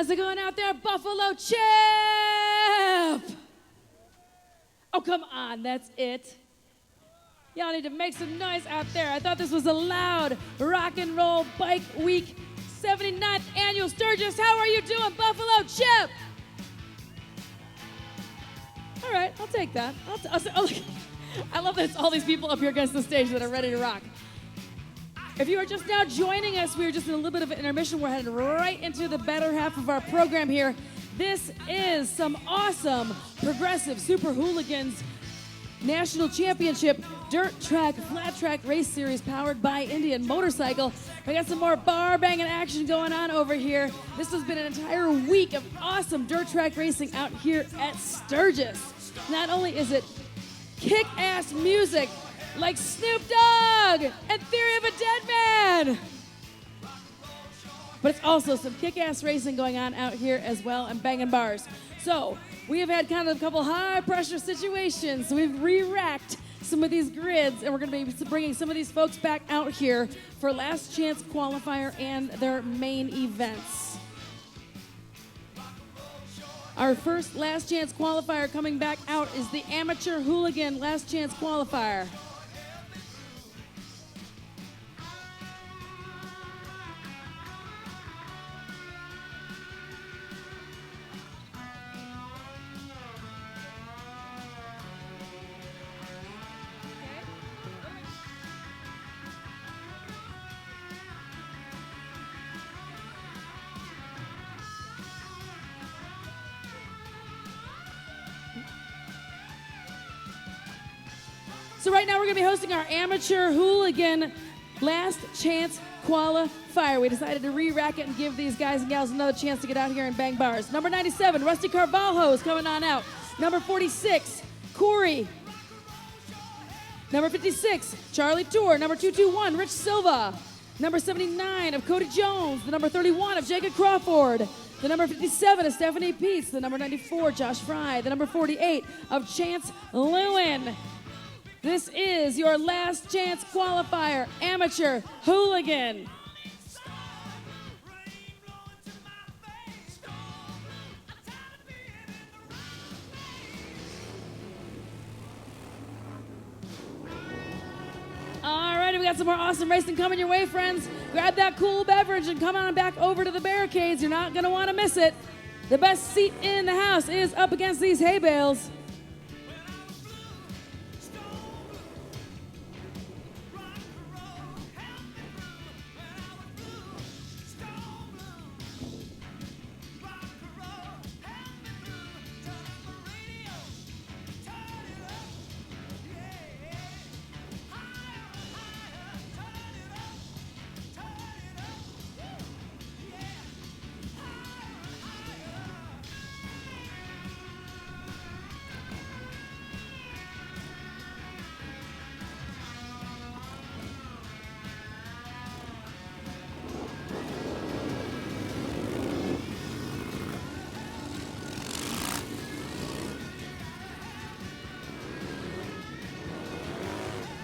How's it going out there, Buffalo Chip? Oh, come on, that's it. Y'all need to make some noise out there. I thought this was a loud rock and roll bike week, 79th annual Sturgis. How are you doing, Buffalo Chip? All right, I'll take that. I love that it's all these people up here against the stage that are ready to rock. If you are just now joining us, we are just in a little bit of an intermission. We're headed right into the better half of our program here. This is some awesome progressive Super Hooligans National Championship Dirt Track Flat Track Race Series powered by Indian Motorcycle. We got some more bar banging action going on over here. This has been an entire week of awesome dirt track racing out here at Sturgis. Not only is it kick-ass music like Snoop Dogg and Theory of a Dead Man, but it's also some kick-ass racing going on out here as well and banging bars. So we have had kind of a couple high-pressure situations. So we've re-racked some of these grids, and we're going to be bringing some of these folks back out here for Last Chance Qualifier and their main events. Our first Last Chance Qualifier coming back out is the Amateur Hooligan Last Chance Qualifier. So right now we're going to be hosting our Amateur Hooligan Last Chance Qualifier. We decided to re-rack it and give these guys and gals another chance to get out here and bang bars. Number 97, Rusty Carvalho is coming on out. Number 46, Corey. Number 56, Charlie Tour. Number 221, Rich Silva. Number 79 of Cody Jones. The number 31 of Jacob Crawford. The number 57 of Stephanie Peets. The number 94, Josh Fry. The number 48 of Chance Lewin. This is your Last Chance Qualifier, Amateur Hooligan. All righty, we got some more awesome racing coming your way, friends. Grab that cool beverage and come on back over to the barricades. You're not going to want to miss it. The best seat in the house is up against these hay bales.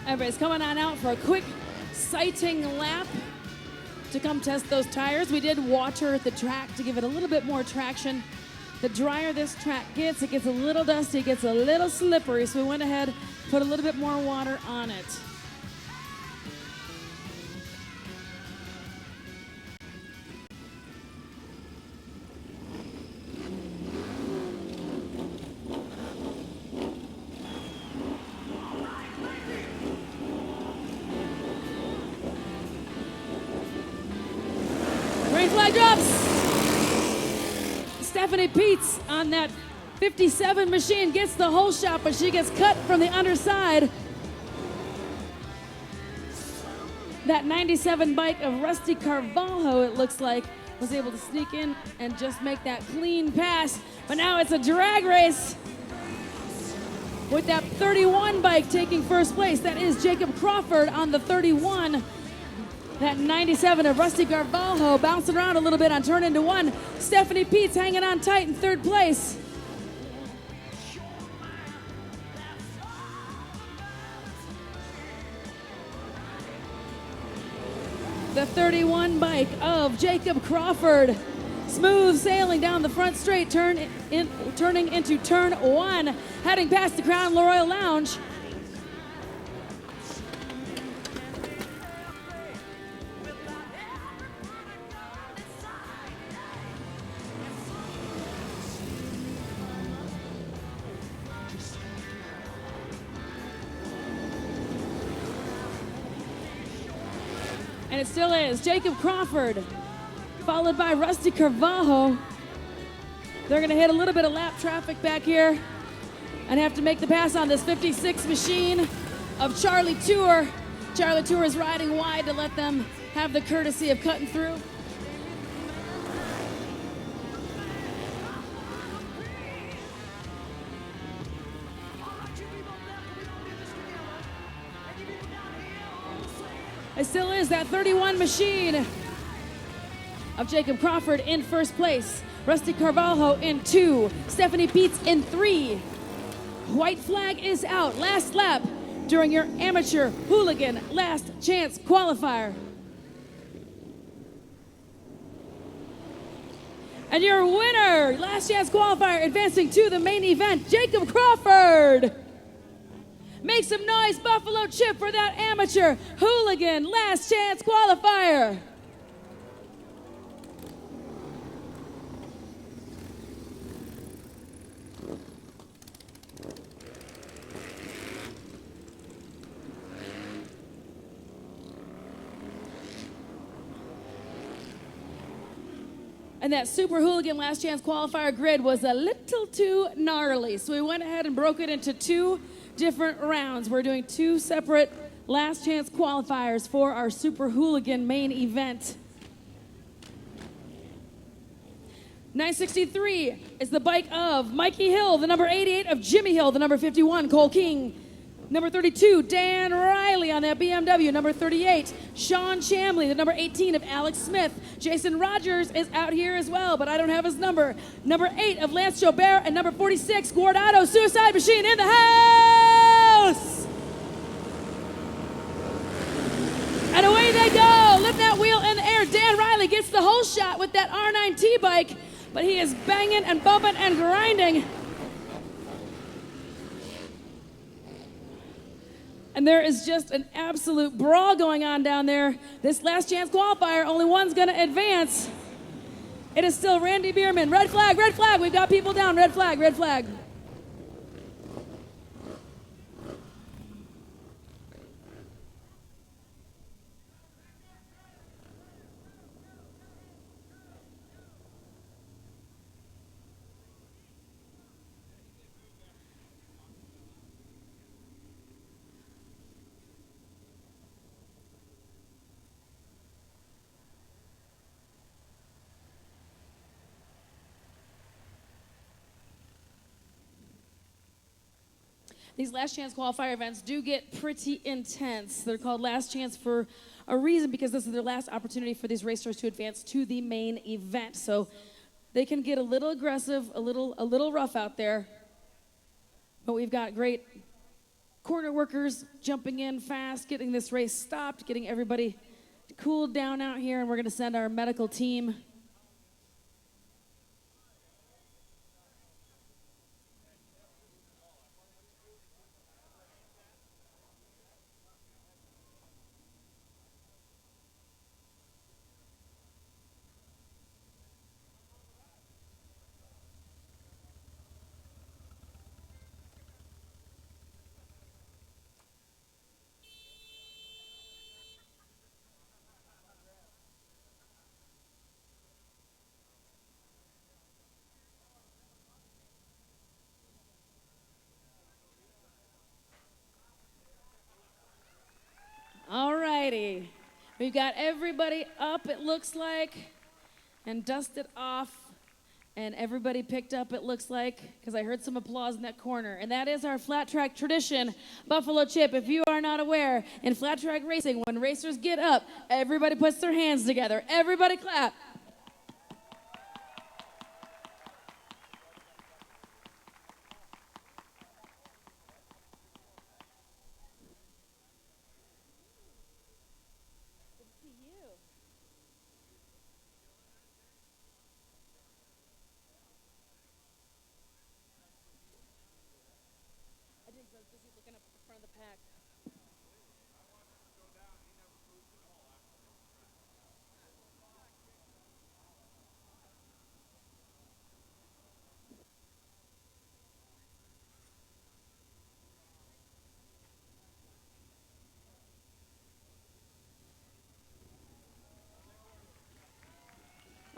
Everybody's coming on out for a quick sighting lap to come test those tires. We did water the track to give it a little bit more traction. The drier this track gets, it gets a little dusty, it gets a little slippery, so we went ahead, put a little bit more water on it. Green flag drops. Stephanie Peets on that 57 machine gets the whole shot, but she gets cut from the underside. That 97 bike of Rusty Carvalho, it looks like, was able to sneak in and just make that clean pass. But now it's a drag race with that 31 bike taking first place. That is Jacob Crawford on the 31. That 97 of Rusty Carvalho bouncing around a little bit on turn into one. Stephanie Peets hanging on tight in third place. The 31 bike of Jacob Crawford Smooth sailing down the front straight, turning into turn 1, heading past the Crown Royal Lounge. And it still is Jacob Crawford, followed by Rusty Carvalho. They're gonna hit a little bit of lap traffic back here and have to make the pass on this 56 machine of Charlie Tour. Charlie Tour is riding wide to let them have the courtesy of cutting through. It still is that 31 machine of Jacob Crawford in first place. Rusty Carvalho in 2. Stephanie Peets in 3. White flag is out. Last lap during your amateur hooligan last chance qualifier. And your winner, last chance qualifier, advancing to the main event, Jacob Crawford. Make some noise, Buffalo Chip, for that amateur hooligan last chance qualifier. And that Super Hooligan Last Chance Qualifier grid was a little too gnarly, so we went ahead and broke it into 2 different rounds. We're doing 2 separate Last Chance Qualifiers for our Super Hooligan main event. 963 is the bike of Mikey Hill, the number 88 of Jimmy Hill, the number 51, Cole King. Number 32, Dan Riley on that BMW. Number 38, Sean Chamley, the number 18 of Alex Smith. Jason Rogers is out here as well, but I don't have his number. Number 8 of Lance Jobert, and number 46, Guardado Suicide Machine in the house! And away they go, lift that wheel in the air. Dan Riley gets the whole shot with that R9T bike, but he is banging and bumping and grinding. And there is just an absolute brawl going on down there. This last chance qualifier, only one's gonna advance. It is still Randy Bierman. Red flag, we've got people down, red flag, red flag. These last chance qualifier events do get pretty intense. They're called last chance for a reason, because this is their last opportunity for these racers to advance to the main event. So they can get a little aggressive, a little rough out there. But we've got great corner workers jumping in fast, getting this race stopped, getting everybody cooled down out here, and we're gonna send our medical team. Alrighty, we've got everybody up, it looks like, and dusted off, and everybody picked up, it looks like, because I heard some applause in that corner. And that is our flat track tradition, Buffalo Chip. If you are not aware, in flat track racing, when racers get up, everybody puts their hands together. Everybody clap.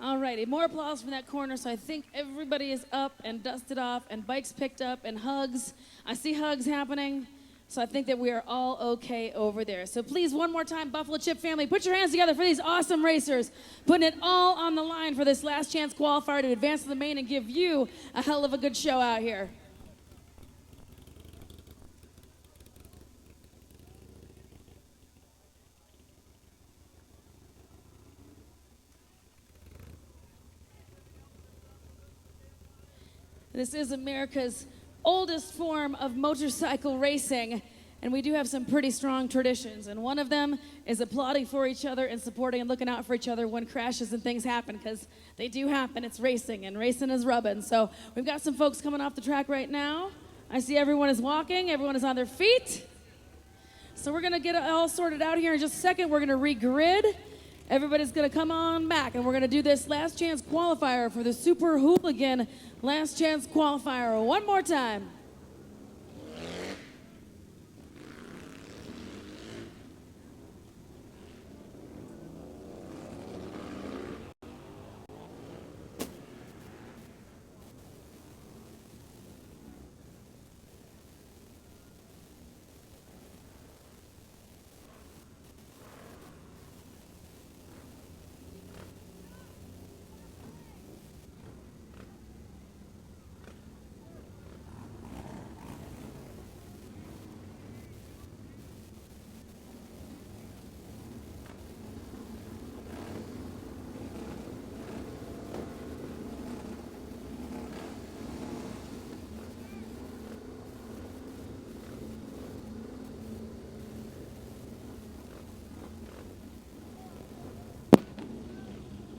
All righty, more applause from that corner. So I think everybody is up and dusted off and bikes picked up and hugs. I see hugs happening. So I think that we are all okay over there. So please, one more time, Buffalo Chip family, put your hands together for these awesome racers, putting it all on the line for this last chance qualifier to advance to the main and give you a hell of a good show out here. This is America's oldest form of motorcycle racing, and we do have some pretty strong traditions, and one of them is applauding for each other and supporting and looking out for each other when crashes and things happen, because they do happen. It's racing, and racing is rubbing. So we've got some folks coming off the track right now. I see everyone is walking, everyone is on their feet. So we're gonna get it all sorted out here in just a second. We're gonna re-grid. Everybody's gonna come on back, and we're gonna do this last chance qualifier for the Super Hooligan last chance qualifier one more time.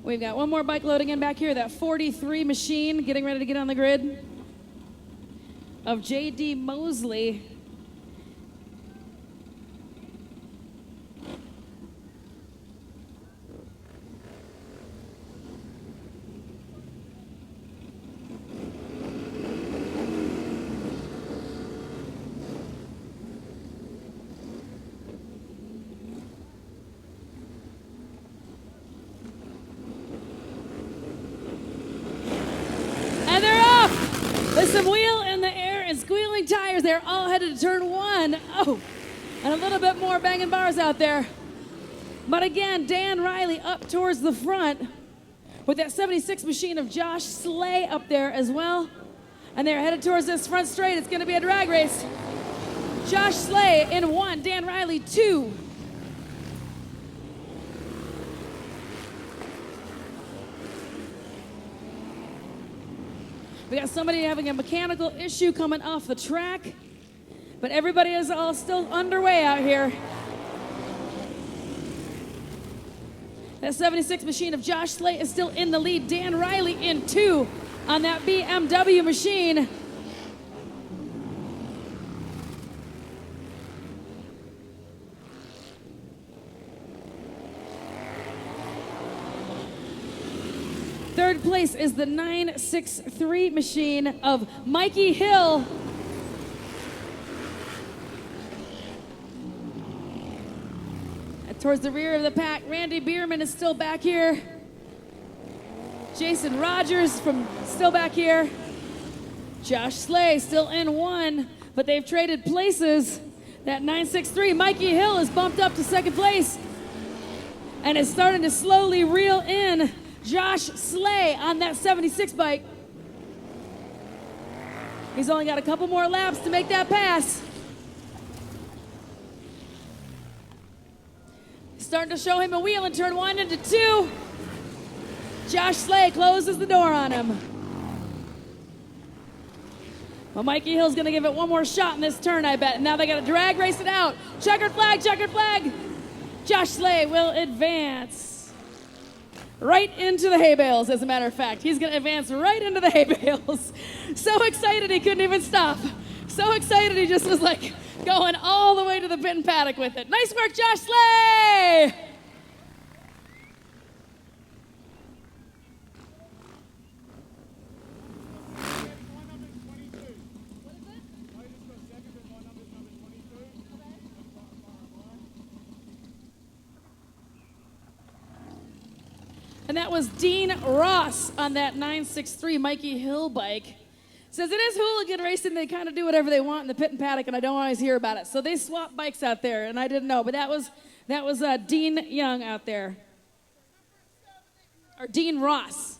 We've got one more bike loading in back here, that 43 machine, getting ready to get on the grid of J.D. Mosley. With some wheel in the air and squealing tires, they're all headed to turn one. Oh, and a little bit more banging bars out there. But again, Dan Riley up towards the front with that 76 machine of Josh Slay up there as well. And they're headed towards this front straight. It's going to be a drag race. Josh Slay in 1, Dan Riley 2. We got somebody having a mechanical issue coming off the track, but everybody is all still underway out here. That 76 machine of Josh Slate is still in the lead. Dan Riley in 2 on that BMW machine. Third place is the 963 machine of Mikey Hill. And towards the rear of the pack, Randy Bierman is still back here. Jason Rogers still back here. Josh Slay still in 1, but they've traded places. That 963, Mikey Hill is bumped up to second place and is starting to slowly reel in Josh Slay on that 76 bike. He's only got a couple more laps to make that pass. Starting to show him a wheel in turn 1 into 2. Josh Slay closes the door on him. Well, Mikey Hill's gonna give it one more shot in this turn, I bet. And now they gotta drag race it out. Checkered flag, checkered flag. Josh Slay will advance right into the hay bales, as a matter of fact. He's going to advance right into the hay bales. So excited he couldn't even stop. So excited he just was like going all the way to the pit and paddock with it. Nice work, Josh Slay! And that was Dean Ross on that 963 Mikey Hill bike. Says it is hooligan racing. They kind of do whatever they want in the pit and paddock, and I don't always hear about it. So they swap bikes out there, and I didn't know. But that was Dean Young out there. Or Dean Ross.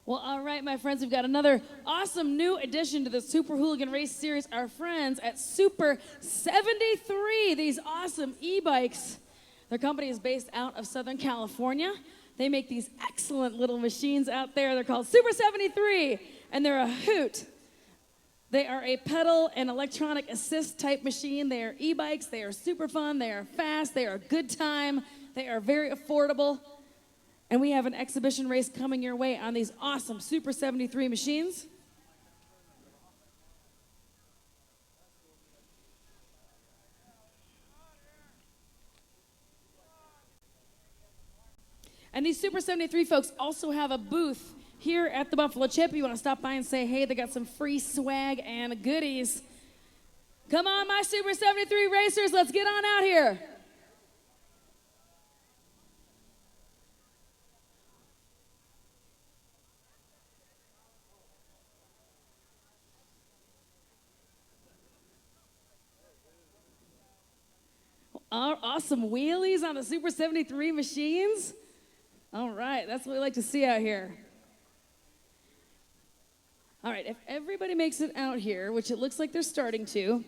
Well, all right, my friends, we've got another awesome new addition to the Super Hooligan Race Series. Our friends at Super 73, these awesome e-bikes. Their company is based out of Southern California. They make these excellent little machines out there. They're called Super 73, and they're a hoot. They are a pedal and electronic assist type machine. They are e-bikes. They are super fun. They are fast. They are a good time. They are very affordable. And we have an exhibition race coming your way on these awesome Super 73 machines. And these Super 73 folks also have a booth here at the Buffalo Chip. You want to stop by and say, hey, they got some free swag and goodies. Come on, my Super 73 racers, let's get on out here. Awesome wheelies on the Super 73 machines. All right, that's what we like to see out here. All right, if everybody makes it out here, which it looks like they're starting to.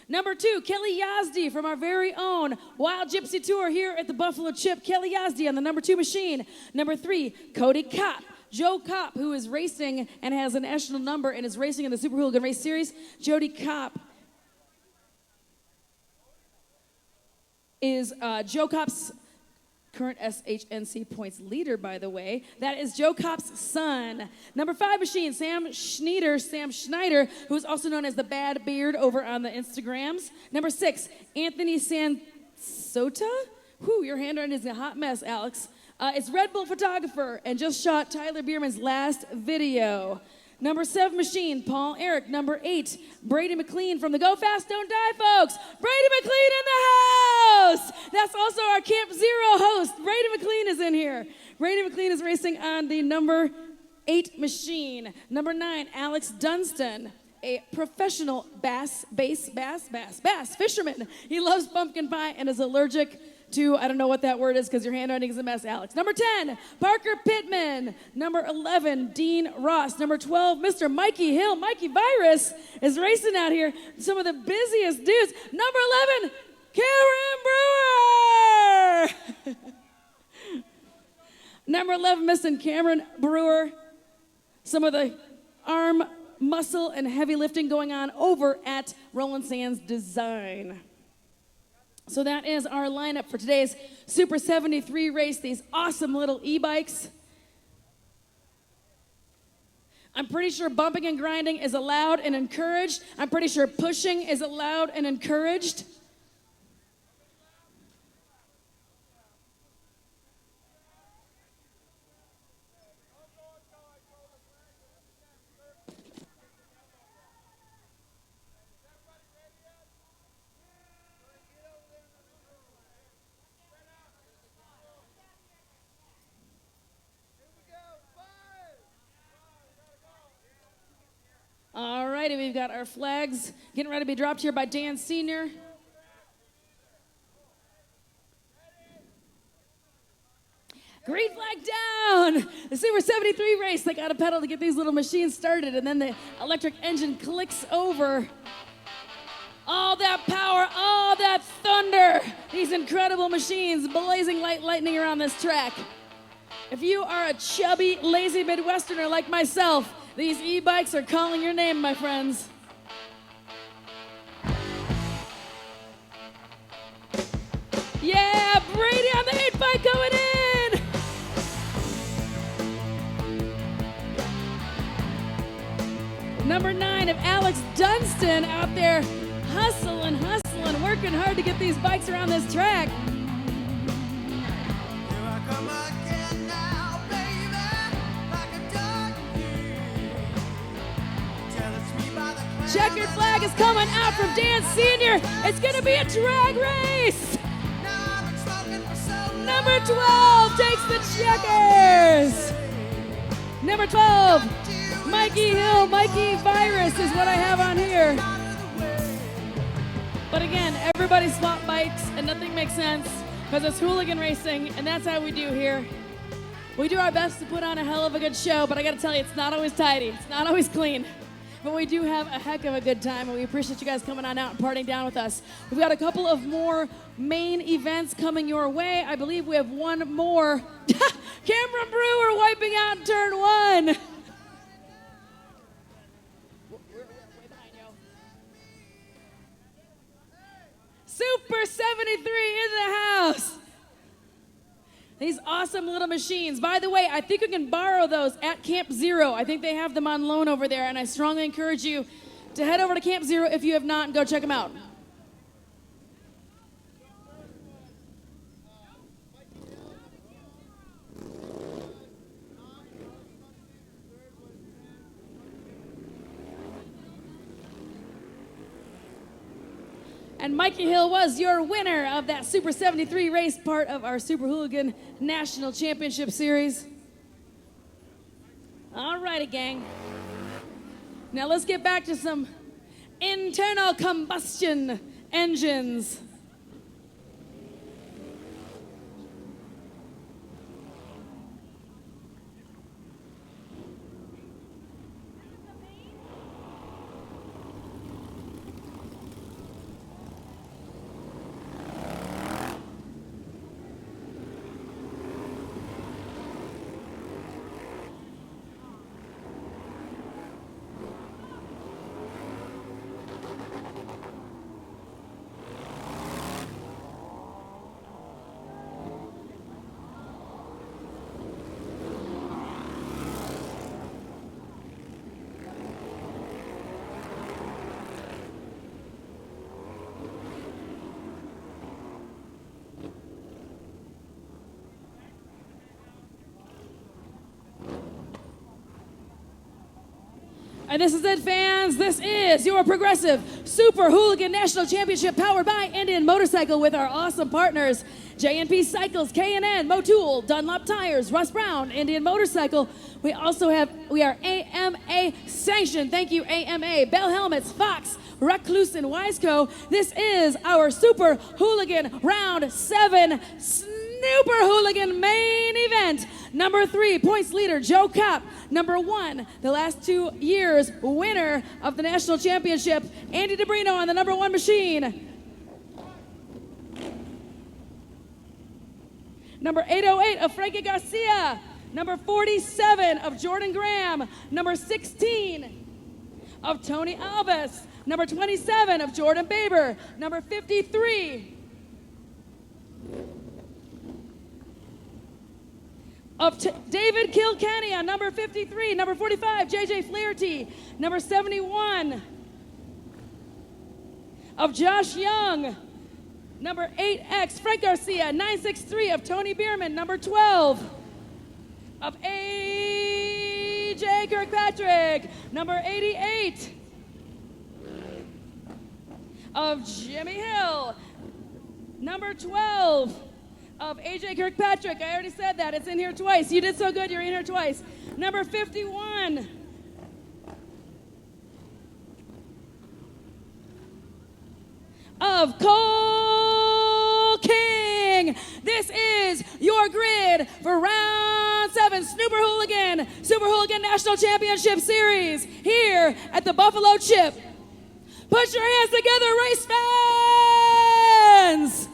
Number 2, Kelly Yazdi from our very own Wild Gypsy Tour here at the Buffalo Chip. Kelly Yazdi on the number 2 machine. Number 3, Cody Kopp. Joe Kopp, who is racing and has a national number and is racing in the Super Hooligan Race Series. Jody Kopp is Joe Kopp's current SHNC points leader, by the way. That is Joe Kopp's son. Number 5 machine, Sam Schneider, who is also known as the Bad Beard over on the Instagrams. Number 6, Anthony Sansota. Whew, your handwriting is a hot mess, Alex. It's Red Bull photographer and just shot Tyler Bierman's last video. Number 7 machine, Paul Eric. Number 8, Brady McLean from the Go Fast, Don't Die folks. Brady McLean in the house. That's also our Camp Zero host. Brady McLean is in here. Brady McLean is racing on the number 8 machine. Number 9, Alex Dunstan, a professional bass fisherman. He loves pumpkin pie and is allergic to, I don't know what that word is because your handwriting is a mess, Alex. Number 10, Parker Pittman. Number 11, Dean Ross. Number 12, Mr. Mikey Hill. Mikey Virus is racing out here. Some of the busiest dudes. Number 11, Cameron Brewer. Number 11, Mr. Cameron Brewer. Some of the arm, muscle, and heavy lifting going on over at Roland Sands Design. So that is our lineup for today's Super 73 race, these awesome little e-bikes. I'm pretty sure bumping and grinding is allowed and encouraged. I'm pretty sure pushing is allowed and encouraged. All righty, we've got our flags getting ready to be dropped here by Dan Sr. Green flag down! The Super 73 race, they got a pedal to get these little machines started, and then the electric engine clicks over. All that power, all that thunder, these incredible machines blazing lightning around this track. If you are a chubby, lazy Midwesterner like myself, these e-bikes are calling your name, my friends. Yeah, Brady on the 8-bike going in. Number mind of Alex Dunstan out there hustling, working hard to get these bikes around this track. Checkered flag is coming out from Dan Sr. It's going to be a drag race. Number 12 takes the checkers. Number 12, Mikey Hill. Mikey Virus is what I have on here. But again, everybody swap bikes and nothing makes sense because it's hooligan racing, and that's how we do here. We do our best to put on a hell of a good show, but I got to tell you, it's not always tidy. It's not always clean. But we do have a heck of a good time, and we appreciate you guys coming on out and partying down with us. We've got a couple of more main events coming your way. I believe we have one more. Cameron Brewer wiping out in turn 1. Super 73 in the house. These awesome little machines. By the way, I think you can borrow those at Camp Zero. I think they have them on loan over there, and I strongly encourage you to head over to Camp Zero if you have not and go check them out. And Mikey Hill was your winner of that Super 73 race, part of our Super Hooligan National Championship Series. All righty, gang. Now let's get back to some internal combustion engines. And this is it, fans. This is your progressive Super Hooligan National Championship powered by Indian Motorcycle with our awesome partners, J&P Cycles, K&N, Motul, Dunlop Tires, Russ Brown, Indian Motorcycle. We are AMA sanctioned. Thank you, AMA. Bell Helmets, Fox, Recluse, and Wiseco. This is our Super Hooligan Round 7 Snooper Hooligan main event. Number 3, points leader, Joe Kopp. Number 1, the last 2 years winner of the national championship, Andy DeBrino on the number 1 machine. Number 808 of Frankie Garcia. Number 47 of Jordan Graham. Number 16 of Tony Alves. Number 27 of Jordan Baber. Number 53 of David Kilkenny on number 53. Number 45, JJ Flaherty. Number 71 of Josh Young. Number 8X, Frank Garcia. 963 of Tony Bierman. Number 12 of AJ Kirkpatrick. Number 88 of Jimmy Hill. Number 12 of AJ Kirkpatrick. I already said that. It's in here twice. You did so good. You're in here twice. Number 51 of Cole King. This is your grid for round 7 Super Hooligan National Championship Series here at the Buffalo Chip. Put your hands together, race fans!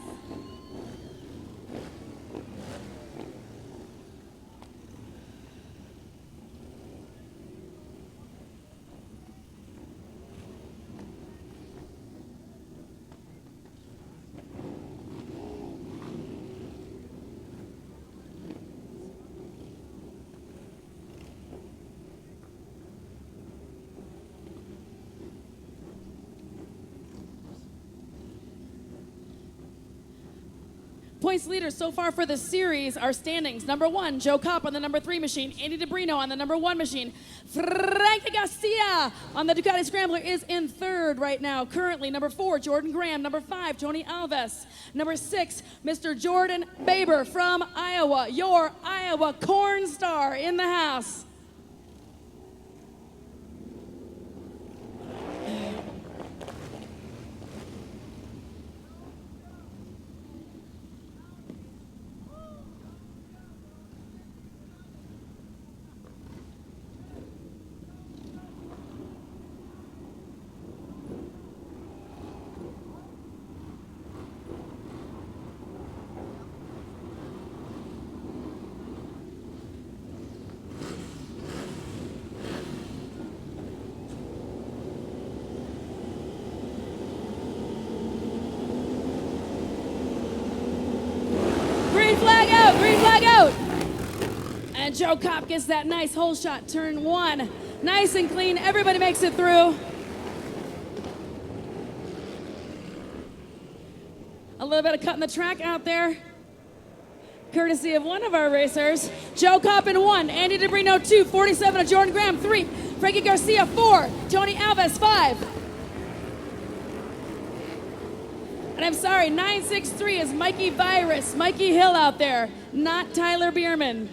Points leaders so far for the series are standings. Number 1, Joe Kopp on the number 3 machine. Andy DeBrino on the number 1 machine. Frankie Garcia on the Ducati Scrambler is in 3rd right now. Currently, number 4, Jordan Graham. Number 5, Tony Alves. Number 6, Mr. Jordan Baber from Iowa. Your Iowa corn star in the house. Green flag out. And Joe Kopp gets that nice hole shot, turn 1. Nice and clean, everybody makes it through. A little bit of cutting the track out there, courtesy of one of our racers. Joe Kopp in 1, Andy DeBrino 2, 47 of Jordan Graham 3, Frankie Garcia 4, Tony Alves 5. And I'm sorry, 963 is Mikey Virus, Mikey Hill out there, not Tyler Bierman.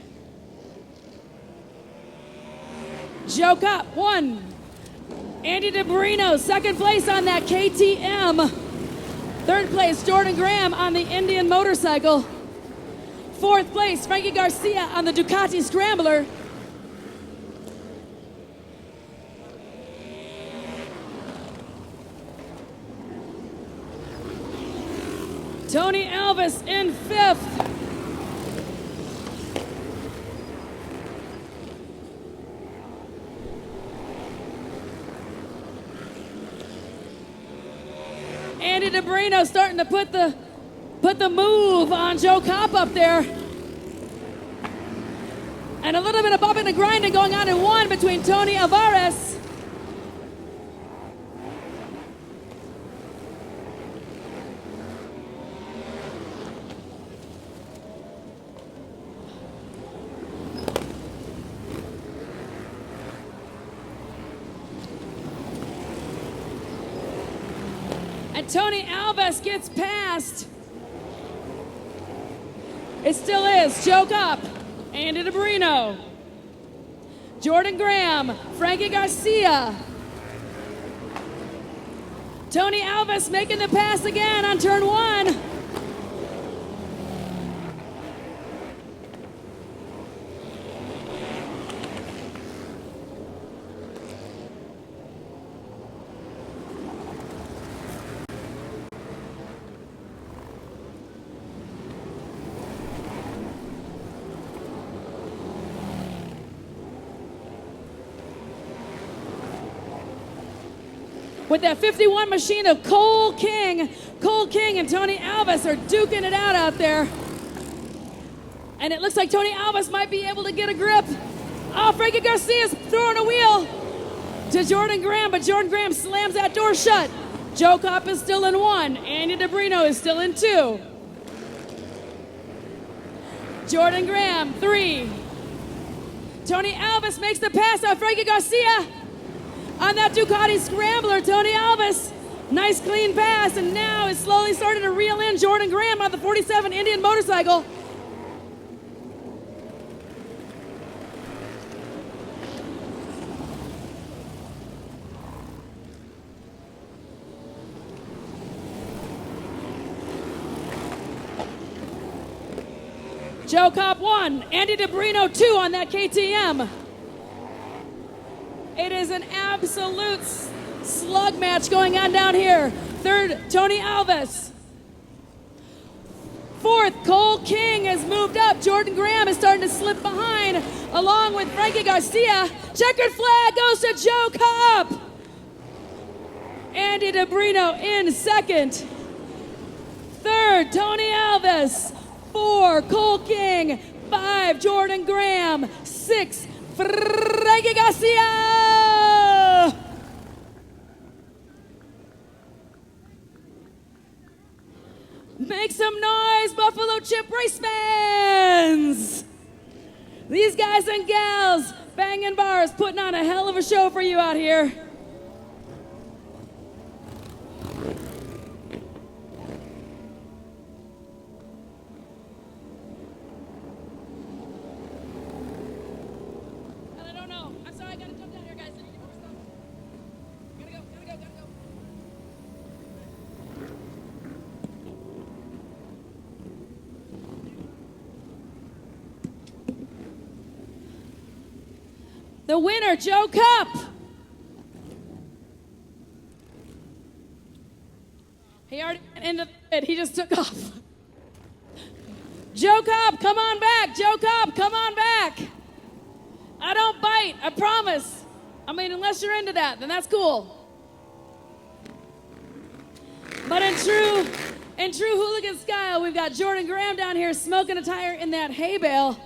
Joe Kopp, 1. Andy DeBrino, 2nd place on that KTM. 3rd place, Jordan Graham on the Indian motorcycle. 4th place, Frankie Garcia on the Ducati Scrambler. Tony Alves in 5th. Andy DeBrino starting to put the move on Joe Kopp up there. And a little bit of bumping and grinding going on in 1 between Tony Alvarez. And Tony Alves gets past. It still is Joe Kopp, Andy DeBrino, Jordan Graham, Frankie Garcia. Tony Alves making the pass again on turn 1. With that 51 machine of Cole King and Tony Alves are duking it out there. And it looks like Tony Alves might be able to get a grip. Oh, Frankie Garcia's throwing a wheel to Jordan Graham, but Jordan Graham slams that door shut. Joe Kopp is still in 1. Andy DeBrino is still in 2. Jordan Graham, 3. Tony Alves makes the pass on Frankie Garcia. On that Ducati Scrambler, Tony Alves, nice clean pass, and now is slowly starting to reel in Jordan Graham on the 47 Indian motorcycle. Joe Kopp 1, Andy DeBrino 2 on that KTM. It is an absolute slug match going on down here. 3rd, Tony Alves. 4th, Cole King has moved up. Jordan Graham is starting to slip behind along with Frankie Garcia. Checkered flag goes to Joe Kopp. Andy DeBrino in 2nd. 3rd, Tony Alves. 4, Cole King. 5, Jordan Graham. 6, Frankie Garcia! Make some noise, Buffalo Chip race fans! These guys and gals, banging bars, putting on a hell of a show for you out here. And I don't know. I'm sorry, I gotta jump down here, guys. I need more stuff. Gotta go. The winner, Joe Cup. He already went into it. He just took off. Joe Cup, come on back. Joe Cup, come on back. I don't bite, I promise. I mean, unless you're into that, then that's cool. But in true hooligan style, we've got Jordan Graham down here smoking a tire in that hay bale.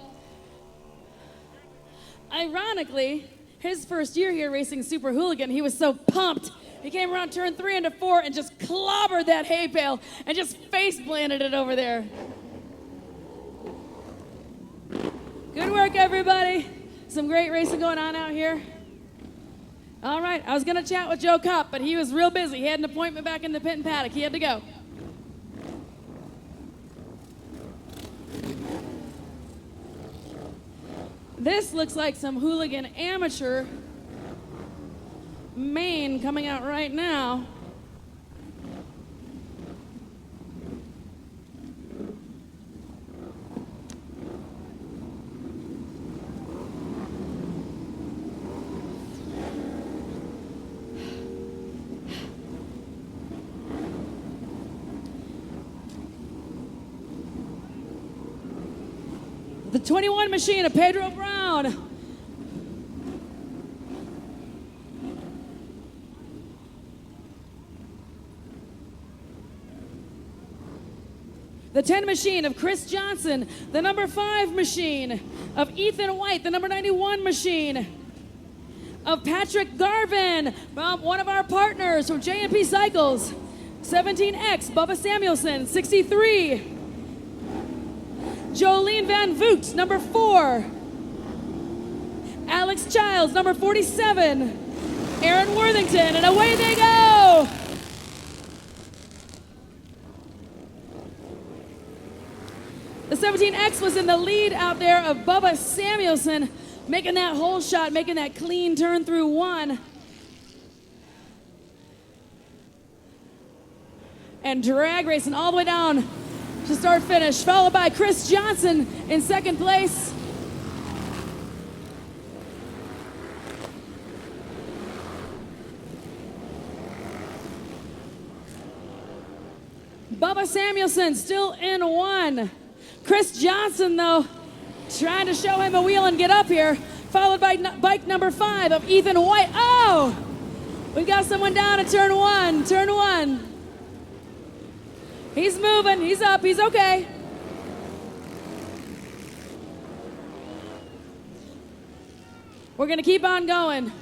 Ironically, his first year here racing Super Hooligan, he was so pumped. He came around turn 3 into 4 and just clobbered that hay bale and just face planted it over there. Good work, everybody. Some great racing going on out here. All right, I was going to chat with Joe Cup, but he was real busy. He had an appointment back in the pit and paddock. He had to go. This looks like some hooligan amateur main coming out right now. The 21 machine of Pedro Brown. The 10 machine of Chris Johnson. The number 5 machine of Ethan White. The number 91 machine of Patrick Garvin, one of our partners from J&P Cycles. 17X, Bubba Samuelson. 63. Jolene Van Voot, number 4. Alex Childs, number 47. Aaron Worthington, and away they go! The 17X was in the lead out there of Bubba Samuelson, making that hole shot, making that clean turn through 1. And drag racing all the way down to start finish, followed by Chris Johnson in second place. Bubba Samuelson still in 1. Chris Johnson, though, trying to show him a wheel and get up here, followed by bike number 5 of Ethan White. Oh! We've got someone down at turn 1. He's moving, he's up, he's okay. We're gonna keep on going.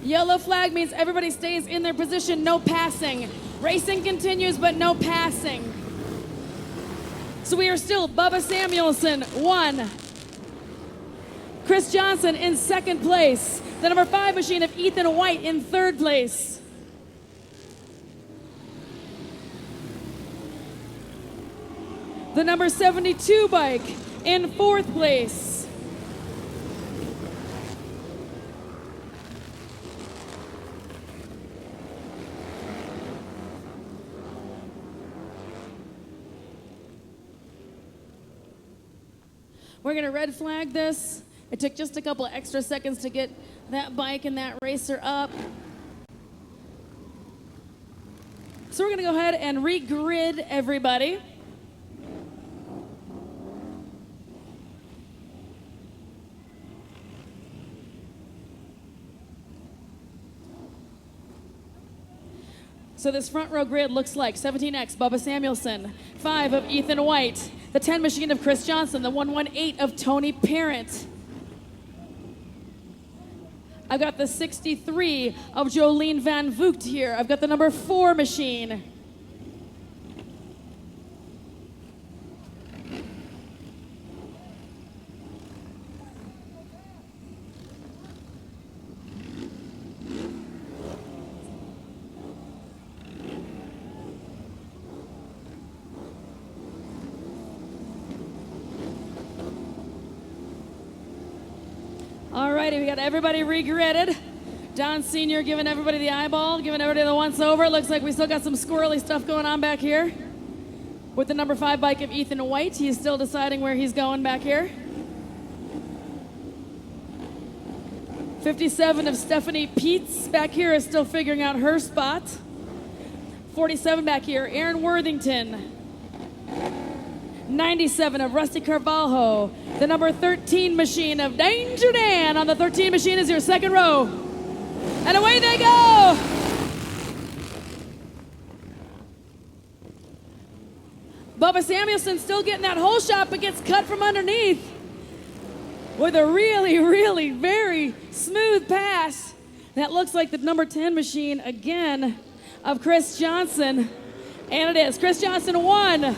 Yellow flag means everybody stays in their position, no passing. Racing continues, but no passing. So we are still Bubba Samuelson, 1. Chris Johnson in second place. The number 5 machine of Ethan White in third place. The number 72 bike in fourth place. We're gonna red flag this. It took just a couple of extra seconds to get that bike and that racer up. So we're gonna go ahead and re-grid everybody. So this front row grid looks like 17X, Bubba Samuelson, 5 of Ethan White, the 10 machine of Chris Johnson, the 118 of Tony Parent. I've got the 63 of Jolene Van Voot here. I've got the number 4 machine righty, we got everybody regridded. Don Sr. giving everybody the eyeball, giving everybody the once over. Looks like we still got some squirrely stuff going on back here. With the number 5 bike of Ethan White, he's still deciding where he's going back here. 57 of Stephanie Peets back here is still figuring out her spot. 47 back here, Aaron Worthington. 97 of Rusty Carvalho. The number 13 machine of Danger Dan on the 13 machine is your second row. And away they go! Bubba Samuelson still getting that hole shot, but gets cut from underneath with a really, really very smooth pass. That looks like the number 10 machine again of Chris Johnson. And it is. Chris Johnson 1.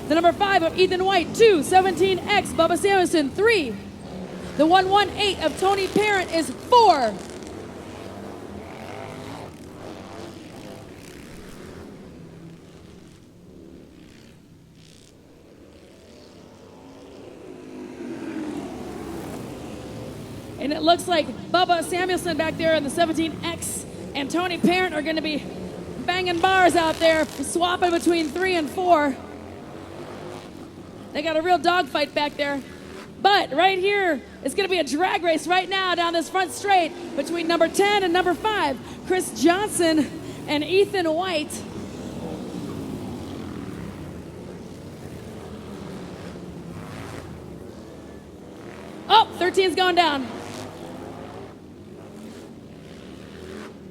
The number 5 of Ethan White. 2. 17X, Bubba Samuelson. 3. The 118 of Tony Parent is 4. And it looks like Bubba Samuelson back there in the 17X and Tony Parent are going to be banging bars out there, swapping between 3 and 4. They got a real dogfight back there. But right here, it's going to be a drag race right now down this front straight between number 10 and number 5, Chris Johnson and Ethan White. Oh, 13's going down.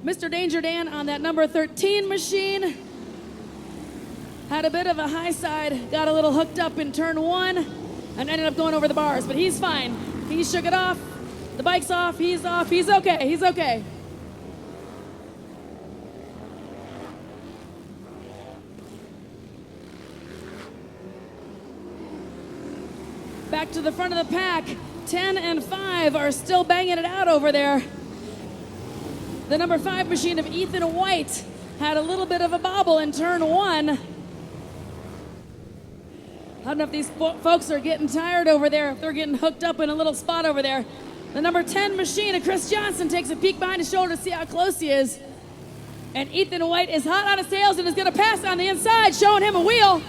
Mr. Danger Dan on that number 13 machine had a bit of a high side, got a little hooked up in turn 1 and ended up going over the bars, but he's fine. He shook it off, the bike's off, he's okay, he's okay. Back to the front of the pack, 10 and 5 are still banging it out over there. The number 5 machine of Ethan White had a little bit of a bobble in turn 1. I don't know if these folks are getting tired over there, if they're getting hooked up in a little spot over there. The number 10 machine of Chris Johnson takes a peek behind his shoulder to see how close he is. And Ethan White is hot on his tails and is going to pass on the inside, showing him a wheel.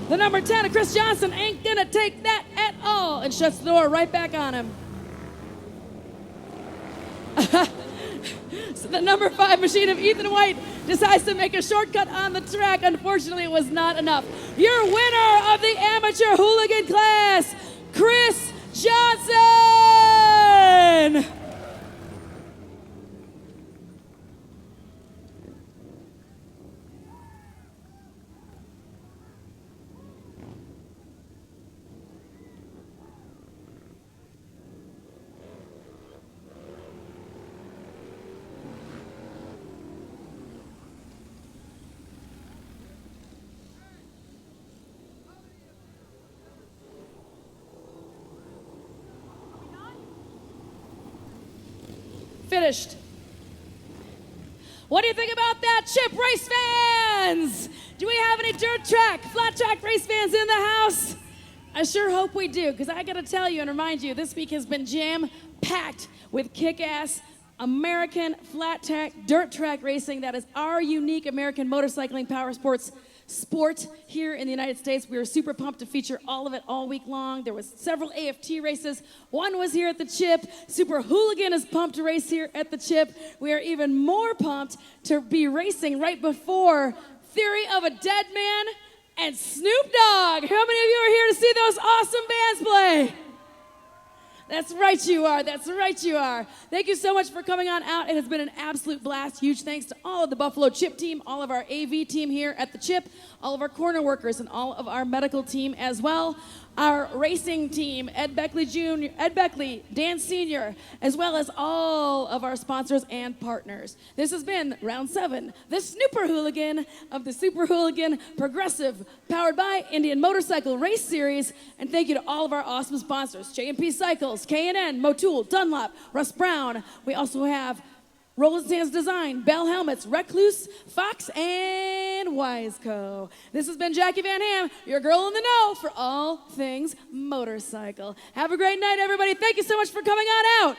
The number 10 of Chris Johnson ain't going to take that at all and shuts the door right back on him. So the number 5 machine of Ethan White decides to make a shortcut on the track. Unfortunately, it was not enough. Your winner of the amateur hooligan class, Chris Johnson! Finished. What do you think about that, Chip race fans? Do we have any dirt track, flat track race fans in the house? I sure hope we do, because I gotta tell you and remind you, this week has been jam-packed with kick-ass American flat track, dirt track racing. That is our unique American motorcycling power sports sport here in the United States. We were super pumped to feature all of it all week long. There was several AFT races. One was here at the Chip. Super Hooligan is pumped to race here at the Chip. We are even more pumped to be racing right before Theory of a Dead Man and Snoop Dogg. How many of you are here to see those awesome bands play? That's right you are. That's right you are. Thank you so much for coming on out. It has been an absolute blast. Huge thanks to all of the Buffalo Chip team, all of our AV team here at the Chip, all of our corner workers, and all of our medical team as well. Our racing team, Ed Beckley Jr., Ed Beckley, Dan Sr., as well as all of our sponsors and partners. This has been Round 7, the Snooper Hooligan of the Super Hooligan Progressive, powered by Indian Motorcycle Race Series. And thank you to all of our awesome sponsors, J&P Cycles, K&N, Motul, Dunlop, Russ Brown. We also have Roland Sands Design, Bell Helmets, Recluse, Fox, and Wiseco. This has been Jackie Van Ham, your girl in the know for all things motorcycle. Have a great night, everybody. Thank you so much for coming on out.